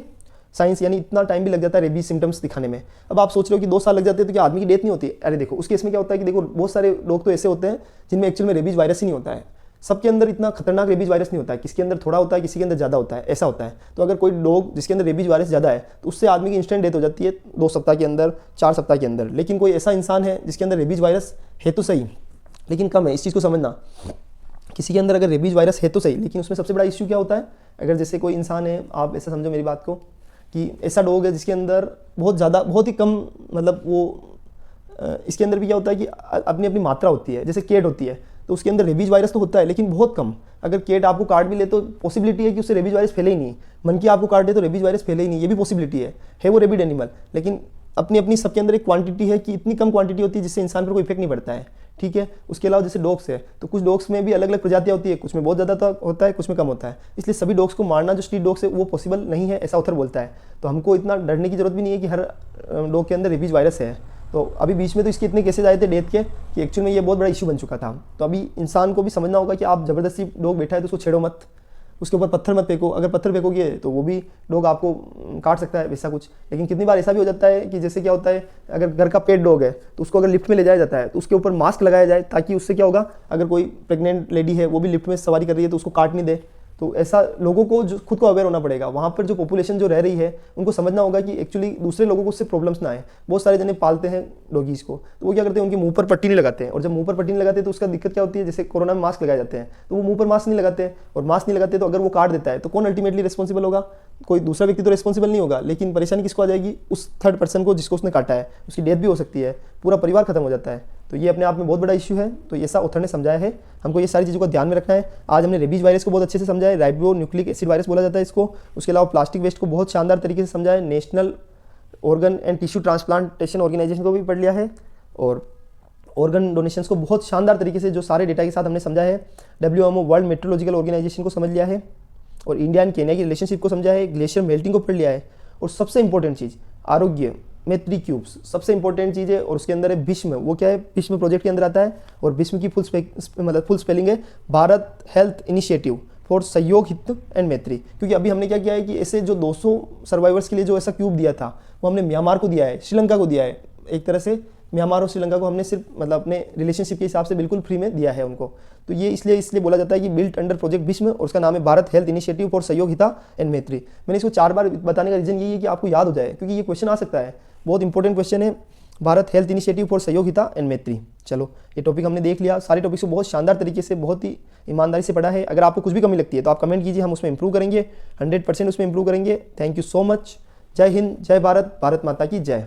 साइंस, यानी इतना टाइम भी लग जाता है रेबीज सिम्टम्स दिखाने में। अब आप सोच रहे हो कि 2 साल लग जाते हैं तो क्या आदमी की डेथ नहीं होती। अरे देखो उस केस में क्या होता है कि देखो बहुत सारे लोग तो ऐसे होते हैं जिनमें एक्चुअल में रेबीज वायरस ही नहीं होता है। सबके अंदर इतना खतरनाक रेबीज वायरस नहीं होता है, किसी के अंदर थोड़ा होता है, किसी के अंदर ज़्यादा होता है, ऐसा होता है। तो अगर कोई डॉग जिसके अंदर रेबीज वायरस ज़्यादा है तो उससे आदमी की इंस्टेंट डेथ हो जाती है 2 सप्ताह के अंदर, 4 सप्ताह के अंदर। लेकिन कोई ऐसा इंसान है जिसके अंदर रेबीज वायरस है तो सही लेकिन कम है, इस चीज़ को समझना। किसी के अंदर अगर रेबीज वायरस है तो सही, लेकिन उसमें सबसे बड़ा इश्यू क्या होता है, अगर जैसे कोई इंसान है, आप ऐसा समझो मेरी बात को कि ऐसा डॉग है जिसके अंदर बहुत ज़्यादा, बहुत ही कम, मतलब वो इसके अंदर भी क्या होता है कि अपनी अपनी मात्रा होती है। जैसे केट होती है तो उसके अंदर रेबीज वायरस तो होता है लेकिन बहुत कम। अगर केट आपको काट भी ले तो पॉसिबिलिटी है कि उससे रेबीज वायरस फैले ही नहीं। मनकी आपको काट दे तो रेबीज वायरस फैले ही नहीं, ये भी पॉसिबिलिटी है वो रेबिड एनिमल। लेकिन अपनी अपनी सबके अंदर एक क्वांटिटी है कि इतनी कम क्वांटिटी होती है जिससे इंसान पर कोई इफेक्ट नहीं पड़ता है। ठीक है, उसके अलावा जैसे डॉग्स है तो कुछ डॉग्स में भी अलग अलग प्रजातियाँ होती है, कुछ में बहुत ज़्यादा होता है, कुछ में कम होता है। इसलिए सभी डॉग्स को मारना जो स्ट्रीट डॉग्स है वो पॉसिबल नहीं है, ऐसा ऑथर बोलता है। तो हमको इतना डरने की जरूरत भी नहीं है कि हर डॉग के अंदर रेबीज वायरस है। तो अभी बीच में तो इसके इतने केसेज आए थे डेथ के कि एक्चुअल में ये बहुत बड़ा इशू बन चुका था। तो अभी इंसान को भी समझना होगा कि आप ज़बरदस्ती डॉग बैठा है तो उसको छेड़ो मत, उसके ऊपर पत्थर मत फेंको। अगर पत्थर फेंकोगे तो वो भी डॉग आपको काट सकता है, वैसा कुछ। लेकिन कितनी बार ऐसा भी हो जाता है कि जैसे क्या होता है, अगर घर का पेट डॉग है तो उसको अगर लिफ्ट में ले जाया जाता है तो उसके ऊपर मास्क लगाया जाए, ताकि उससे क्या होगा, अगर कोई प्रेग्नेंट लेडी है वो भी लिफ्ट में सवारी कर रही है तो उसको काट नहीं दे। तो ऐसा लोगों को जो खुद को अवेयर होना पड़ेगा। वहाँ पर जो पॉपुलेशन जो रह रही है उनको समझना होगा कि एक्चुअली दूसरे लोगों को उससे प्रॉब्लम्स ना आए। बहुत सारे जने पालते हैं डॉगीज़ को तो वो क्या करते हैं, उनके मुंह पर पट्टी नहीं लगाते हैं। और जब मुंह पर पट्टी नहीं लगाते तो उसका दिक्कत क्या होती है, जैसे कोरोना में मास्क लगाए जाते हैं तो वो मुंह पर मास्क नहीं लगाते, और मास्क नहीं लगाते तो अगर वो काट देता है तो कौन अल्टीमेटली रिस्पॉन्सिबल होगा, कोई दूसरा व्यक्ति तो रिस्पॉन्सिबल नहीं होगा। लेकिन परेशानी किसको आ जाएगी, उस थर्ड पर्सन को जिसको उसने काटा है, उसकी डेथ भी हो सकती है, पूरा परिवार खत्म हो जाता है। तो ये अपने आप में बहुत बड़ा इशू है। तो ऐसा ऑथर ने समझाया है, हमको ये सारी चीज़ों का ध्यान में रखना है। आज हमने रेबीज वायरस को बहुत अच्छे से समझा है, राइबोन्यूक्लिक एसिड वायरस बोला जाता है इसको। उसके अलावा प्लास्टिक वेस्ट को बहुत शानदार तरीके से समझा है, national organ and tissue transplantation organisation को भी पढ़ लिया है, और ऑर्गन डोनेशंस को बहुत शानदार तरीके से जो सारे डेटा के साथ हमने समझा है। WMO वर्ल्ड मेट्रोलॉजिकल ऑर्गेनाइजेशन को समझ लिया है, और इंडिया एंड केन्या की रिलेशनशिप को समझा है, ग्लेशियर मेल्टिंग को पढ़ लिया है, और सबसे इंपॉर्टेंट चीज़ आरोग्य में 3 क्यूब्स सबसे इंपॉर्टेंट चीज़ है। और उसके अंदर है भीष्म, वो क्या है, भीष्म प्रोजेक्ट के अंदर आता है। और भीष्म की फुल स्पेलिंग है भारत हेल्थ इनिशिएटिव फॉर सहयोग हित एंड मैत्री। क्योंकि अभी हमने क्या किया है कि ऐसे जो 200 सर्वाइवर्स के लिए जो ऐसा क्यूब दिया था वो हमने म्यांमार को दिया है, श्रीलंका को दिया है। एक तरह से म्यांमार और श्रीलंका को हमने सिर्फ मतलब अपने रिलेशनशिप के हिसाब से बिल्कुल फ्री में दिया है उनको। तो ये इसलिए बोला जाता है कि बिल्ट अंडर प्रोजेक्ट भीष्म, और उसका नाम है भारत हेल्थ इनिशिएटिव फॉर सहयोग हिता एंड मैत्री। मैंने इसको 4 बार बताने का रीजन यही है कि आपको याद हो जाए, क्योंकि ये क्वेश्चन आ सकता है, बहुत इंपॉर्टेंट क्वेश्चन है, भारत हेल्थ इनिशिएटिव फॉर सहयोग हिता एंड मैत्री। चलो ये टॉपिक हमने देख लिया, सारे टॉपिक्स को बहुत शानदार तरीके से, बहुत ही ईमानदारी से पढ़ा है। अगर आपको कुछ भी कमी लगती है तो आप कमेंट कीजिए, हम उसमें इंप्रूव करेंगे, 100% उसमें इंप्रूव करेंगे। Thank you so much. जय हिंद, जय भारत, भारत माता की जय।